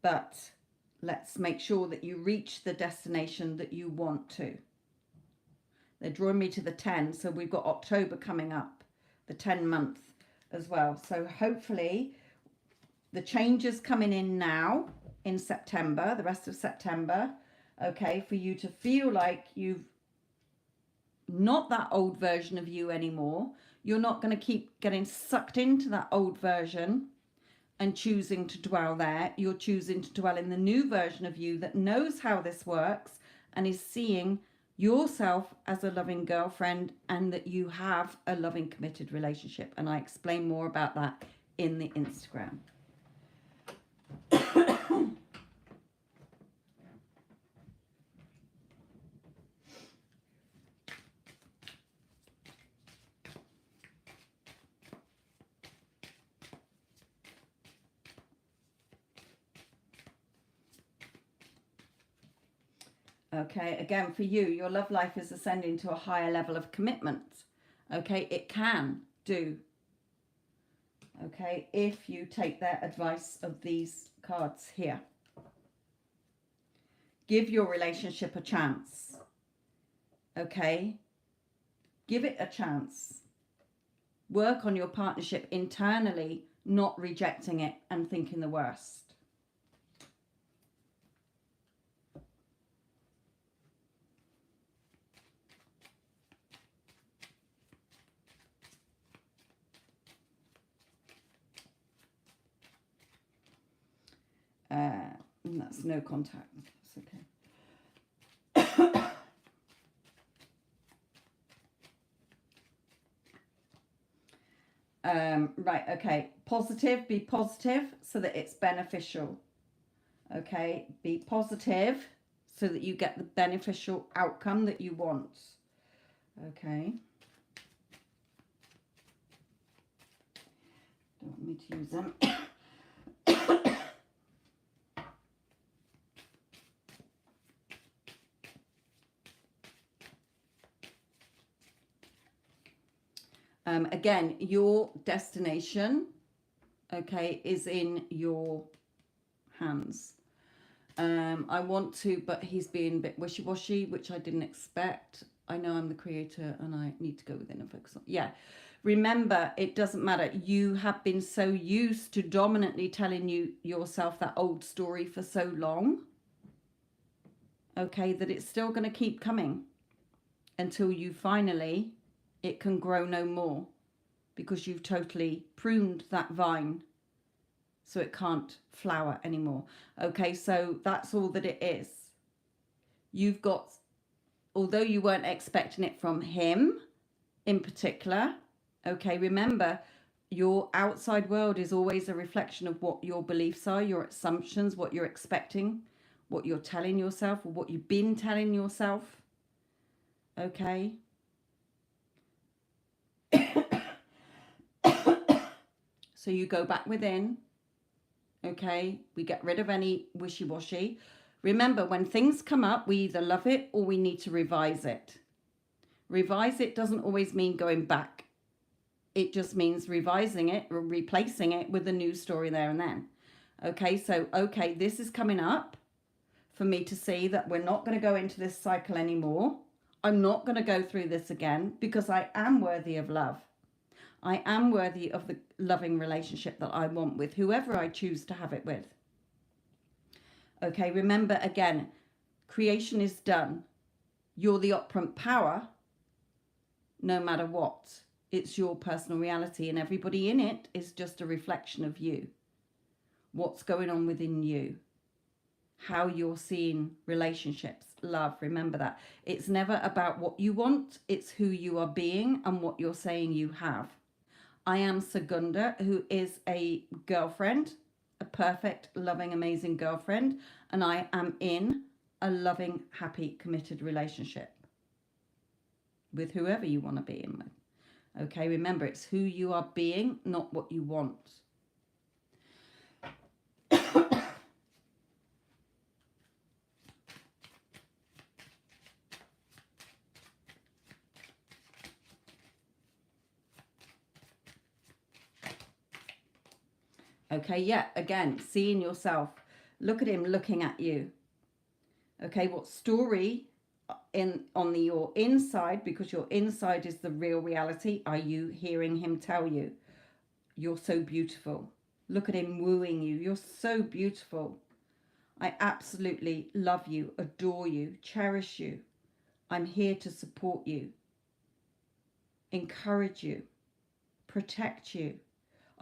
But let's make sure that you reach the destination that you want to. They're drawing me to the 10, so we've got October coming up, the 10 month as well. So hopefully the changes coming in now in September, the rest of September, okay, for you to feel like you've not that old version of you anymore. You're not going to keep getting sucked into that old version and choosing to dwell there. You're choosing to dwell in the new version of you that knows how this works and is seeing yourself as a loving girlfriend and that you have a loving committed relationship. And I explain more about that in the Instagram. Okay, again, for you, your love life is ascending to a higher level of commitment. Okay, it can do. Okay, if you take their advice of these cards here. Give your relationship a chance. Okay? Give it a chance. Work on your partnership internally, not rejecting it and thinking the worst. And that's no contact. That's okay. Right, okay. Positive, be positive so that it's beneficial. Okay, be positive so that you get the beneficial outcome that you want. Okay. Don't want me to use them. Again, your destination, okay, is in your hands. I want to, but he's being a bit wishy-washy, which I didn't expect. I know I'm the creator and I need to go within and focus on. Yeah. Remember, it doesn't matter. You have been so used to dominantly telling yourself that old story for so long, okay, that it's still going to keep coming until you finally, it can grow no more because you've totally pruned that vine so it can't flower anymore. Okay, so that's all that it is. You've got, although you weren't expecting it from him in particular, okay, remember, your outside world is always a reflection of what your beliefs are, your assumptions, what you're expecting, what you're telling yourself, or what you've been telling yourself. Okay. So you go back within. Okay. We get rid of any wishy-washy. Remember, when things come up, we either love it or we need to revise it. Revise it doesn't always mean going back. It just means revising it or replacing it with a new story there and then. Okay, so, okay, this is coming up for me to see that we're not going to go into this cycle anymore. I'm not going to go through this again because I am worthy of love. I am worthy of the loving relationship that I want with whoever I choose to have it with. Okay, remember again, creation is done. You're the operant power no matter what. It's your personal reality and everybody in it is just a reflection of you. What's going on within you. How you're seeing relationships, love, remember that. It's never about what you want, it's who you are being and what you're saying you have. I am Segunda, who is a girlfriend, a perfect, loving, amazing girlfriend, and I am in a loving, happy, committed relationship with whoever you want to be in with. Okay, remember, it's who you are being, not what you want. Okay, yeah, again, seeing yourself. Look at him looking at you. Okay, what story on your inside, because your inside is the real reality, are you hearing him tell you? You're so beautiful. Look at him wooing you. You're so beautiful. I absolutely love you, adore you, cherish you. I'm here to support you, encourage you, protect you.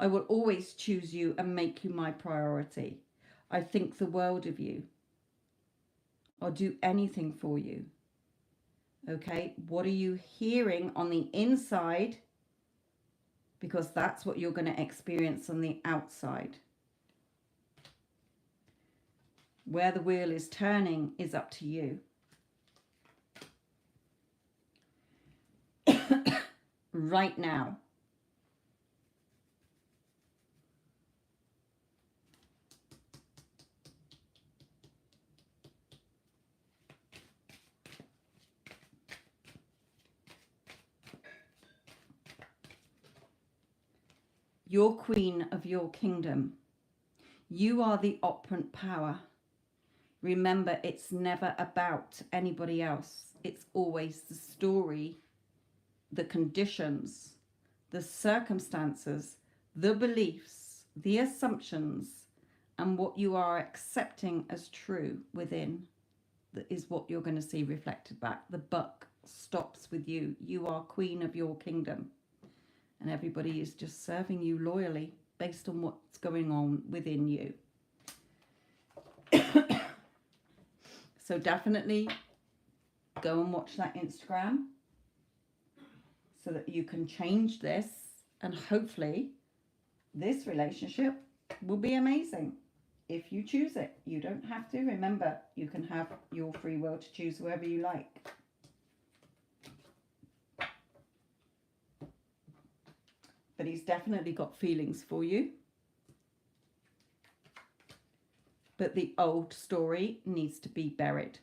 I will always choose you and make you my priority. I think the world of you. I'll do anything for you. Okay, what are you hearing on the inside? Because that's what you're going to experience on the outside. Where the wheel is turning is up to you. Right now. You're queen of your kingdom. You are the operant power. Remember, it's never about anybody else. It's always the story, the conditions, the circumstances, the beliefs, the assumptions, and what you are accepting as true within that is what you're going to see reflected back. The buck stops with you. You are queen of your kingdom, and everybody is just serving you loyally based on what's going on within you. So definitely go and watch that Instagram so that you can change this, and hopefully this relationship will be amazing if you choose it. You don't have to. Remember, you can have your free will to choose whoever you like. But he's definitely got feelings for you. But the old story needs to be buried.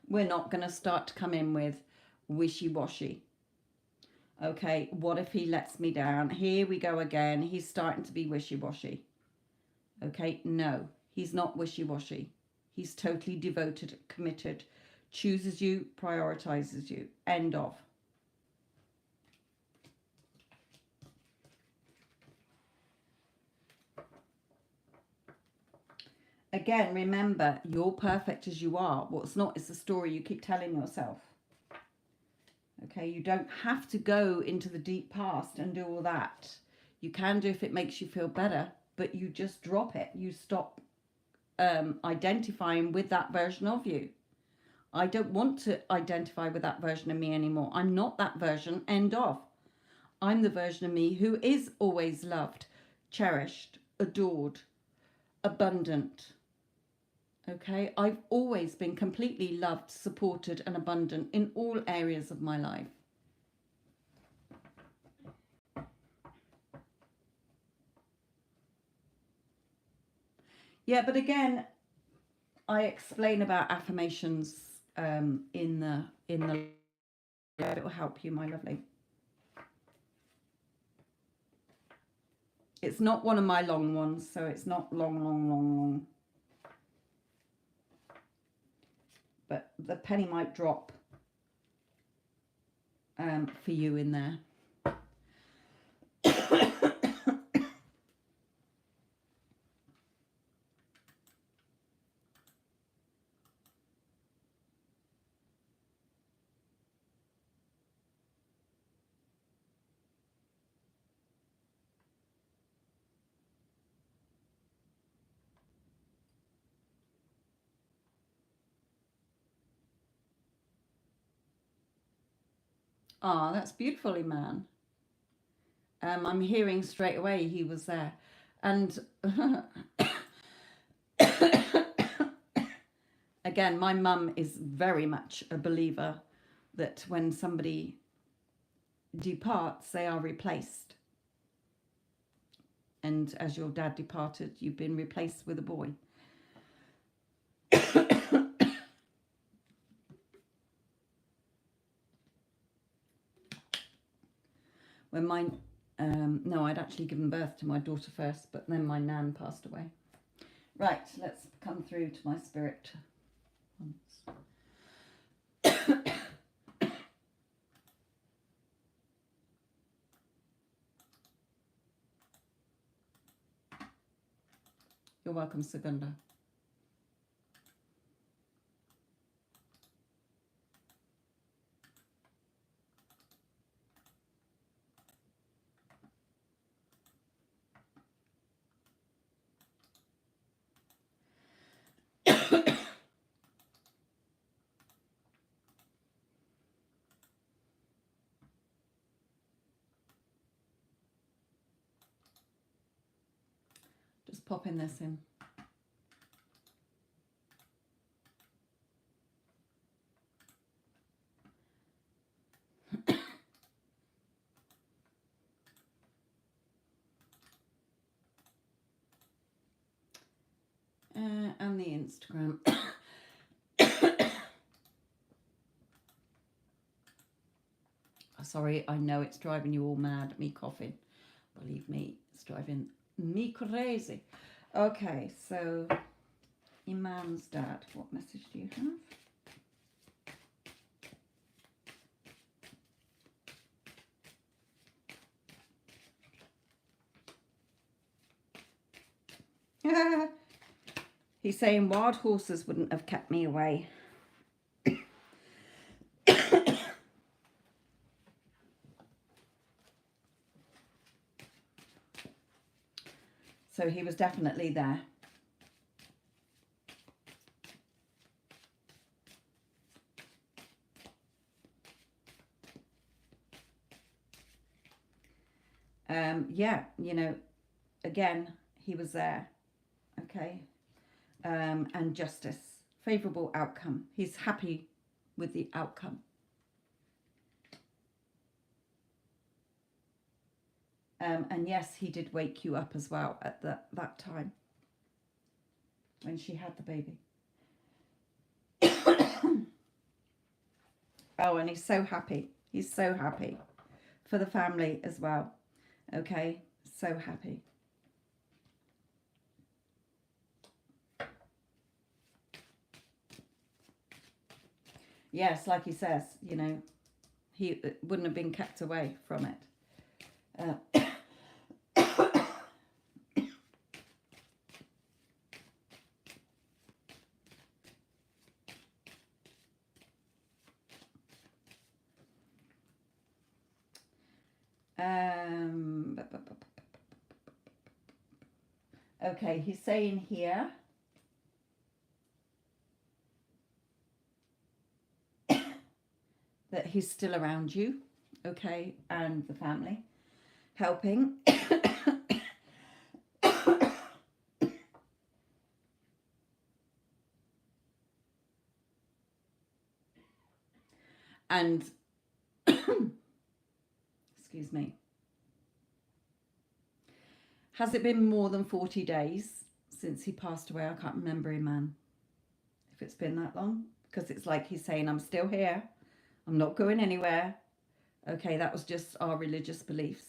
We're not going to start to come in with wishy-washy. Okay, what if he lets me down? Here we go again. He's starting to be wishy-washy. Okay, no, he's not wishy-washy. He's totally devoted, committed, chooses you, prioritizes you. End of. Again, remember, you're perfect as you are. What's not is the story you keep telling yourself. Okay, you don't have to go into the deep past and do all that. You can do if it makes you feel better, but you just drop it. You stop identifying with that version of you. I don't want to identify with that version of me anymore. I'm not that version. End of. I'm the version of me who is always loved, cherished, adored, abundant. Okay, I've always been completely loved, supported, and abundant in all areas of my life. Yeah, but again, I explain about affirmations in the it will help you, my lovely. It's not one of my long ones, so it's not long. But the penny might drop for you in there. Ah, that's beautiful, Iman. I'm hearing straight away he was there. And again, my mum is very much a believer that when somebody departs, they are replaced. And as your dad departed, you've been replaced with a boy. When mine, no, I'd actually given birth to my daughter first, but then my nan passed away. Right, let's come through to my spirit. You're welcome, Segunda. Just popping this in. And the Instagram. Sorry, I know it's driving you all mad, me coughing. Believe me, it's driving Me crazy. Okay, so Iman's dad, what message do you have? He's saying wild horses wouldn't have kept me away. So he was definitely there. Yeah, you know, again, he was there. Okay. And justice, favourable outcome. He's happy with the outcome. And yes, he did wake you up as well at that time when she had the baby. Oh, and he's so happy. He's so happy for the family as well. Okay, so happy. Yes, like he says, you know, he wouldn't have been kept away from it. Okay, he's saying here that he's still around you, okay, and the family, helping. And, excuse me, has it been more than 40 days since he passed away? I can't remember him, man, if it's been that long, because it's like he's saying, I'm still here. I'm not going anywhere. Okay, that was just our religious beliefs.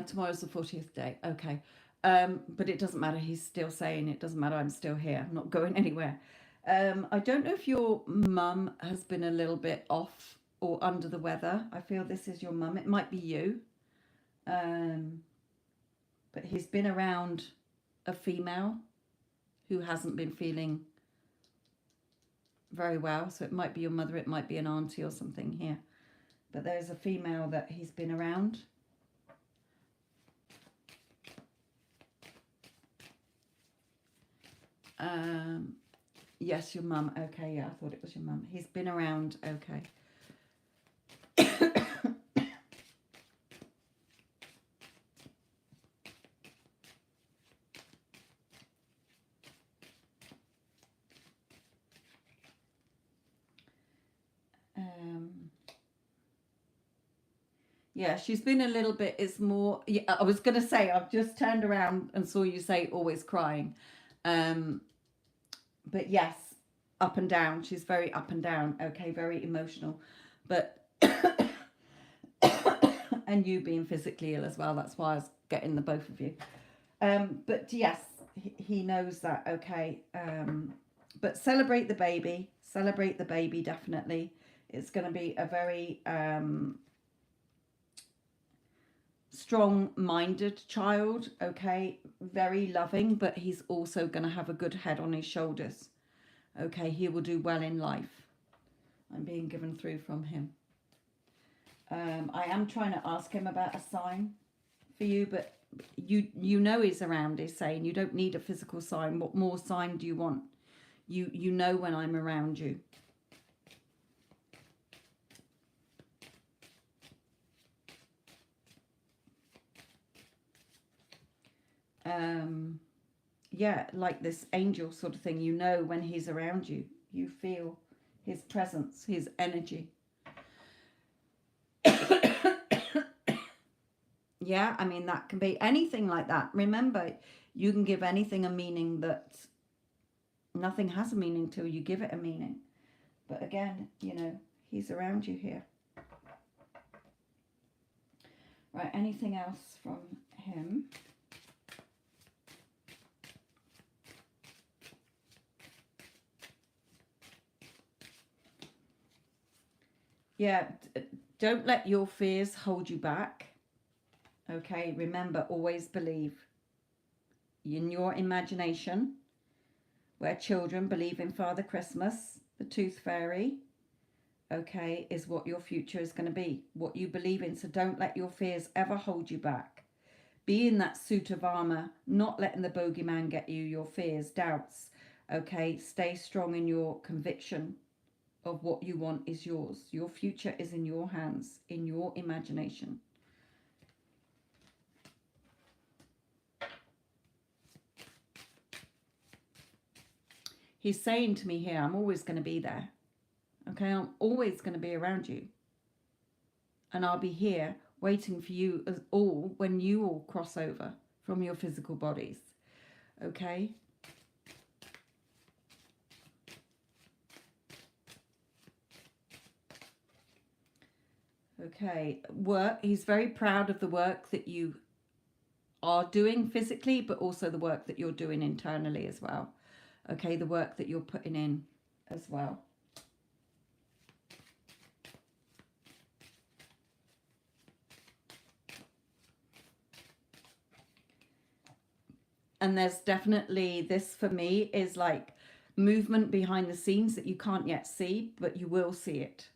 Tomorrow's the 40th day. Okay. But it doesn't matter. He's still saying it doesn't matter. I'm still here. I'm not going anywhere. I don't know if your mum has been a little bit off or under the weather. I feel this is your mum. It might be you. But he's been around a female who hasn't been feeling very well. So it might be your mother. It might be an auntie or something here. But there's a female that he's been around. Yes, your mum. Okay, yeah, I thought it was your mum. He's been around. Okay. Yeah, she's been a little bit. It's more. Yeah, I was gonna say. I've just turned around and saw you say always crying. But yes, up and down. She's very up and down. Okay, very emotional. But and you being physically ill as well. That's why I was getting the both of you. But yes, he knows that. Okay. But celebrate the baby. Celebrate the baby. Definitely. It's going to be a very strong-minded child. Okay, very loving, but he's also going to have a good head on his shoulders. Okay, he will do well in life. I'm being given through from him. I am trying to ask him about a sign for you, but you know he's around. He's saying you don't need a physical sign. What more sign do you want? You know when I'm around you. Yeah, like this angel sort of thing. You know when he's around you. You feel his presence, his energy. Yeah, I mean, that can be anything like that. Remember, you can give anything a meaning that nothing has a meaning till you give it a meaning. But again, you know, he's around you here. Right, anything else from him? Yeah, don't let your fears hold you back. Okay, remember, always believe in your imagination, where children believe in Father Christmas, the Tooth Fairy, okay, is what your future is going to be, what you believe in. So don't let your fears ever hold you back. Be in that suit of armor, not letting the bogeyman get you, your fears, doubts, okay? Stay strong in your conviction of what you want is yours. Your future is in your hands, in your imagination. He's saying to me here, I'm always going to be there. Okay, I'm always going to be around you. And I'll be here waiting for you as all when you all cross over from your physical bodies. Okay? Okay, work. He's very proud of the work that you are doing physically, but also the work that you're doing internally as well. Okay, the work that you're putting in as well. And there's definitely, this for me is like movement behind the scenes that you can't yet see, but you will see it.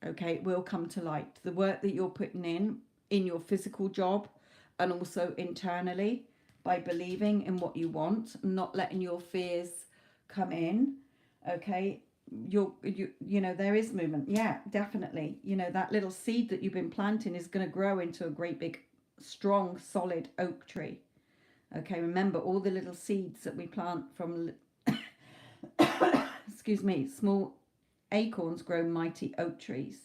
Okay, it will come to light. The work that you're putting in your physical job and also internally by believing in what you want, not letting your fears come in. Okay, you know, there is movement. Yeah, definitely. You know, that little seed that you've been planting is going to grow into a great big strong solid oak tree. Okay, remember all the little seeds that we plant from excuse me, small acorns grow mighty oak trees.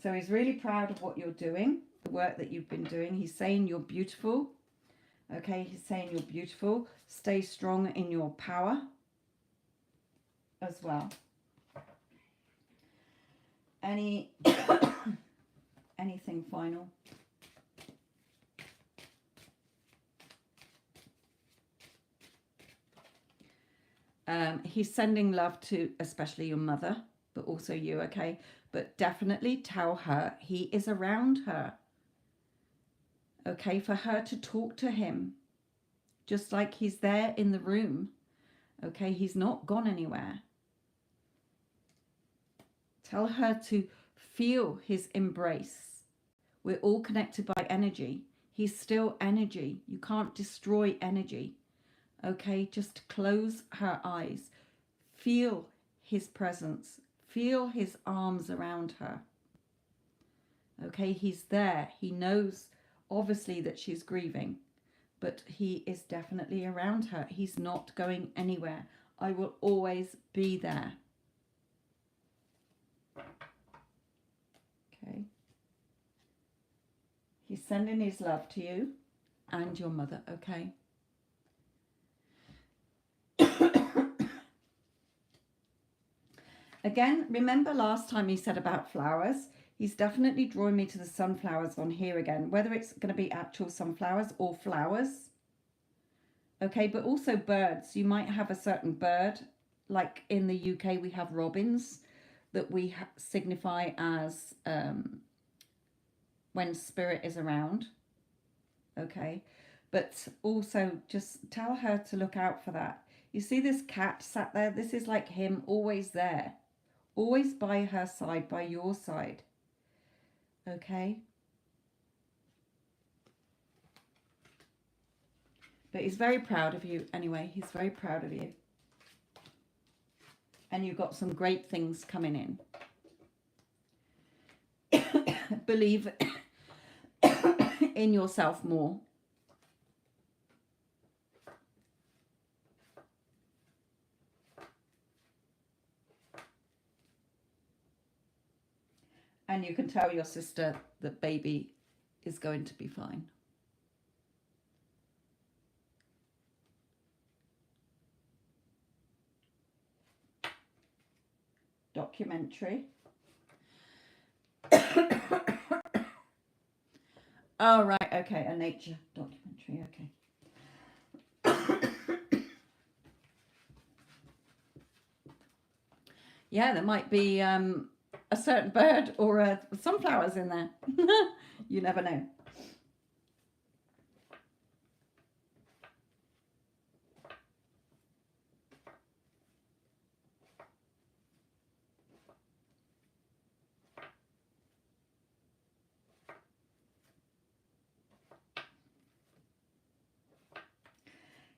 So he's really proud of what you're doing, the work that you've been doing. He's saying you're beautiful. Okay, he's saying you're beautiful. Stay strong in your power as well. Anything final? He's sending love to especially your mother, but also you, okay? But definitely tell her he is around her, okay? For her to talk to him, just like he's there in the room, okay? He's not gone anywhere. Tell her to feel his embrace. We're all connected by energy. He's still energy. You can't destroy energy. Okay, just close her eyes. Feel his presence. Feel his arms around her. Okay, he's there. He knows, obviously, that she's grieving, but he is definitely around her. He's not going anywhere. I will always be there. Okay. He's sending his love to you and your mother, okay? Again, remember last time he said about flowers? He's definitely drawing me to the sunflowers on here again, whether it's going to be actual sunflowers or flowers. Okay, but also birds. You might have a certain bird, like in the UK we have robins that we signify as when spirit is around. Okay, but also just tell her to look out for that. You see this cat sat there? This is like him, always there. Always by her side, by your side. Okay? But he's very proud of you anyway. He's very proud of you. And you've got some great things coming in. Believe in yourself more. And you can tell your sister that baby is going to be fine. Documentary. Oh, right. Okay. A nature documentary. Okay. Yeah, there might be a certain bird or sunflowers in there. You never know.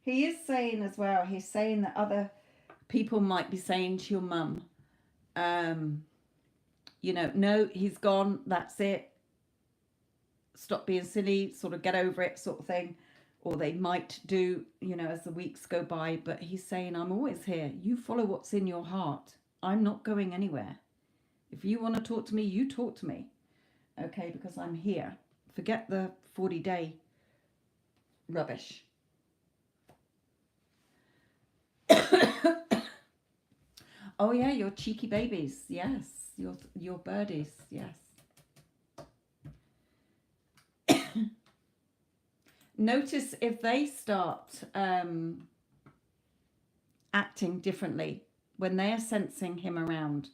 He is saying as well, he's saying that other people might be saying to your mum, you know, no, he's gone, that's it. Stop being silly, sort of get over it, sort of thing. Or they might do, you know, as the weeks go by. But he's saying, I'm always here. You follow what's in your heart. I'm not going anywhere. If you want to talk to me, you talk to me. Okay, because I'm here. Forget the 40-day rubbish. Oh yeah, your cheeky babies. Yes, your birdies. Yes. Notice if they start acting differently when they are sensing him around.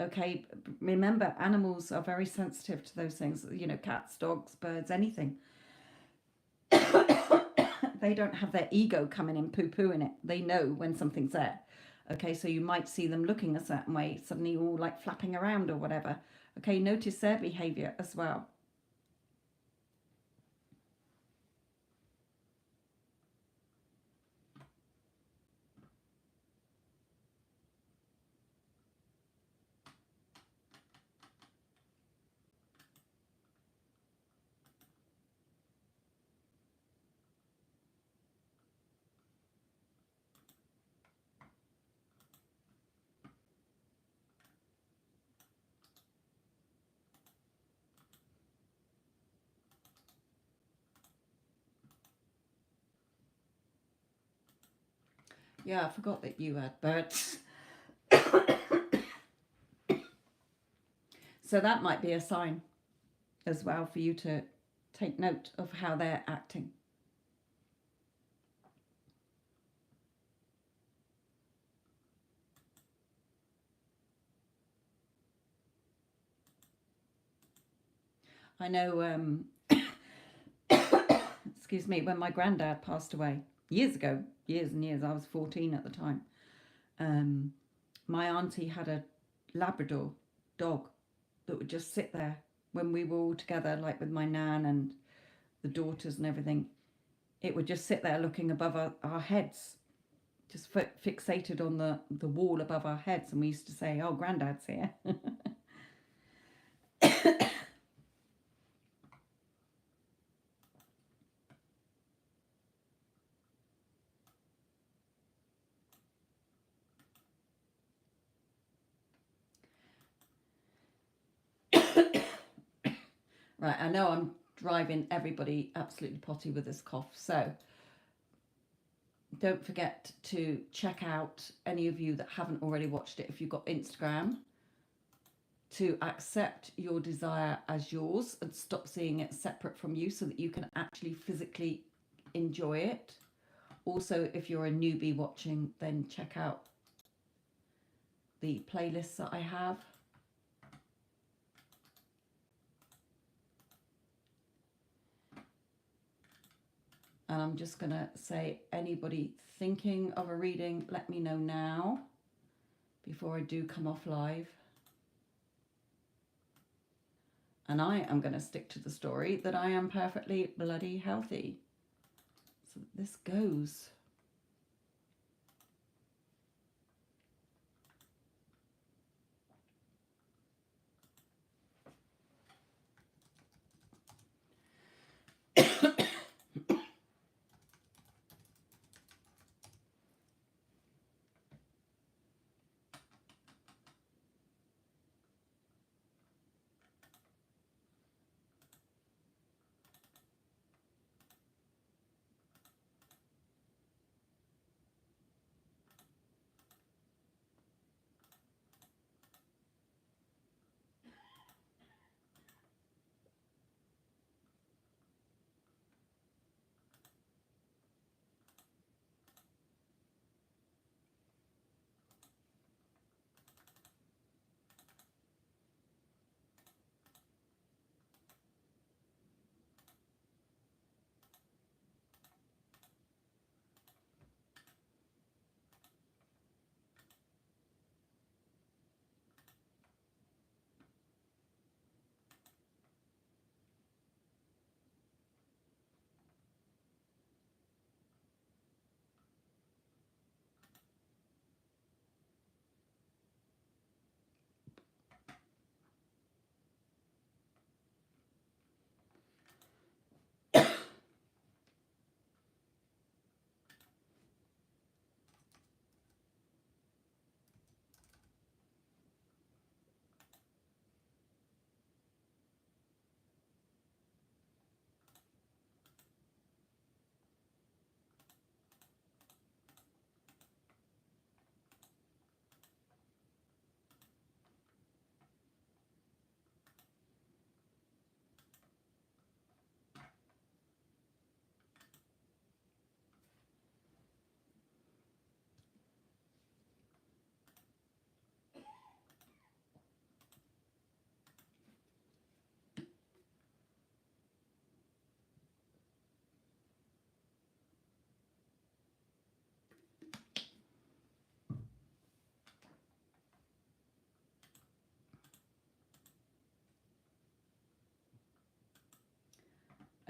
Okay, remember, animals are very sensitive to those things. You know, cats, dogs, birds, anything. They don't have their ego coming in poo-pooing it. They know when something's there. Okay, so you might see them looking a certain way, suddenly all like flapping around or whatever. Okay, notice their behavior as well. Yeah, I forgot that you had birds. So that might be a sign as well for you to take note of how they're acting. I know, excuse me, when my granddad passed away years ago, years and years, I was 14 at the time. My auntie had a Labrador dog that would just sit there when we were all together, like with my nan and the daughters and everything. It would just sit there looking above our heads, just fixated on the wall above our heads. And we used to say, oh, granddad's here. Right, I know I'm driving everybody absolutely potty with this cough. So don't forget to check out, any of you that haven't already watched it, if you've got Instagram, to accept your desire as yours and stop seeing it separate from you so that you can actually physically enjoy it. Also, if you're a newbie watching, then check out the playlists that I have. And I'm just going to say, anybody thinking of a reading, let me know now before I do come off live. And I am going to stick to the story that I am perfectly bloody healthy. So this goes.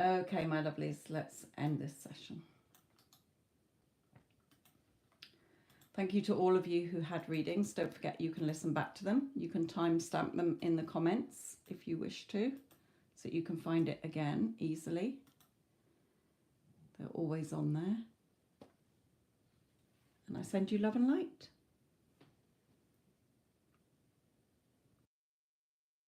Okay, my lovelies, let's end this session. Thank you to all of you who had readings. Don't forget you can listen back to them. You can timestamp them in the comments if you wish to, so you can find it again easily. They're always on there. And I send you love and light.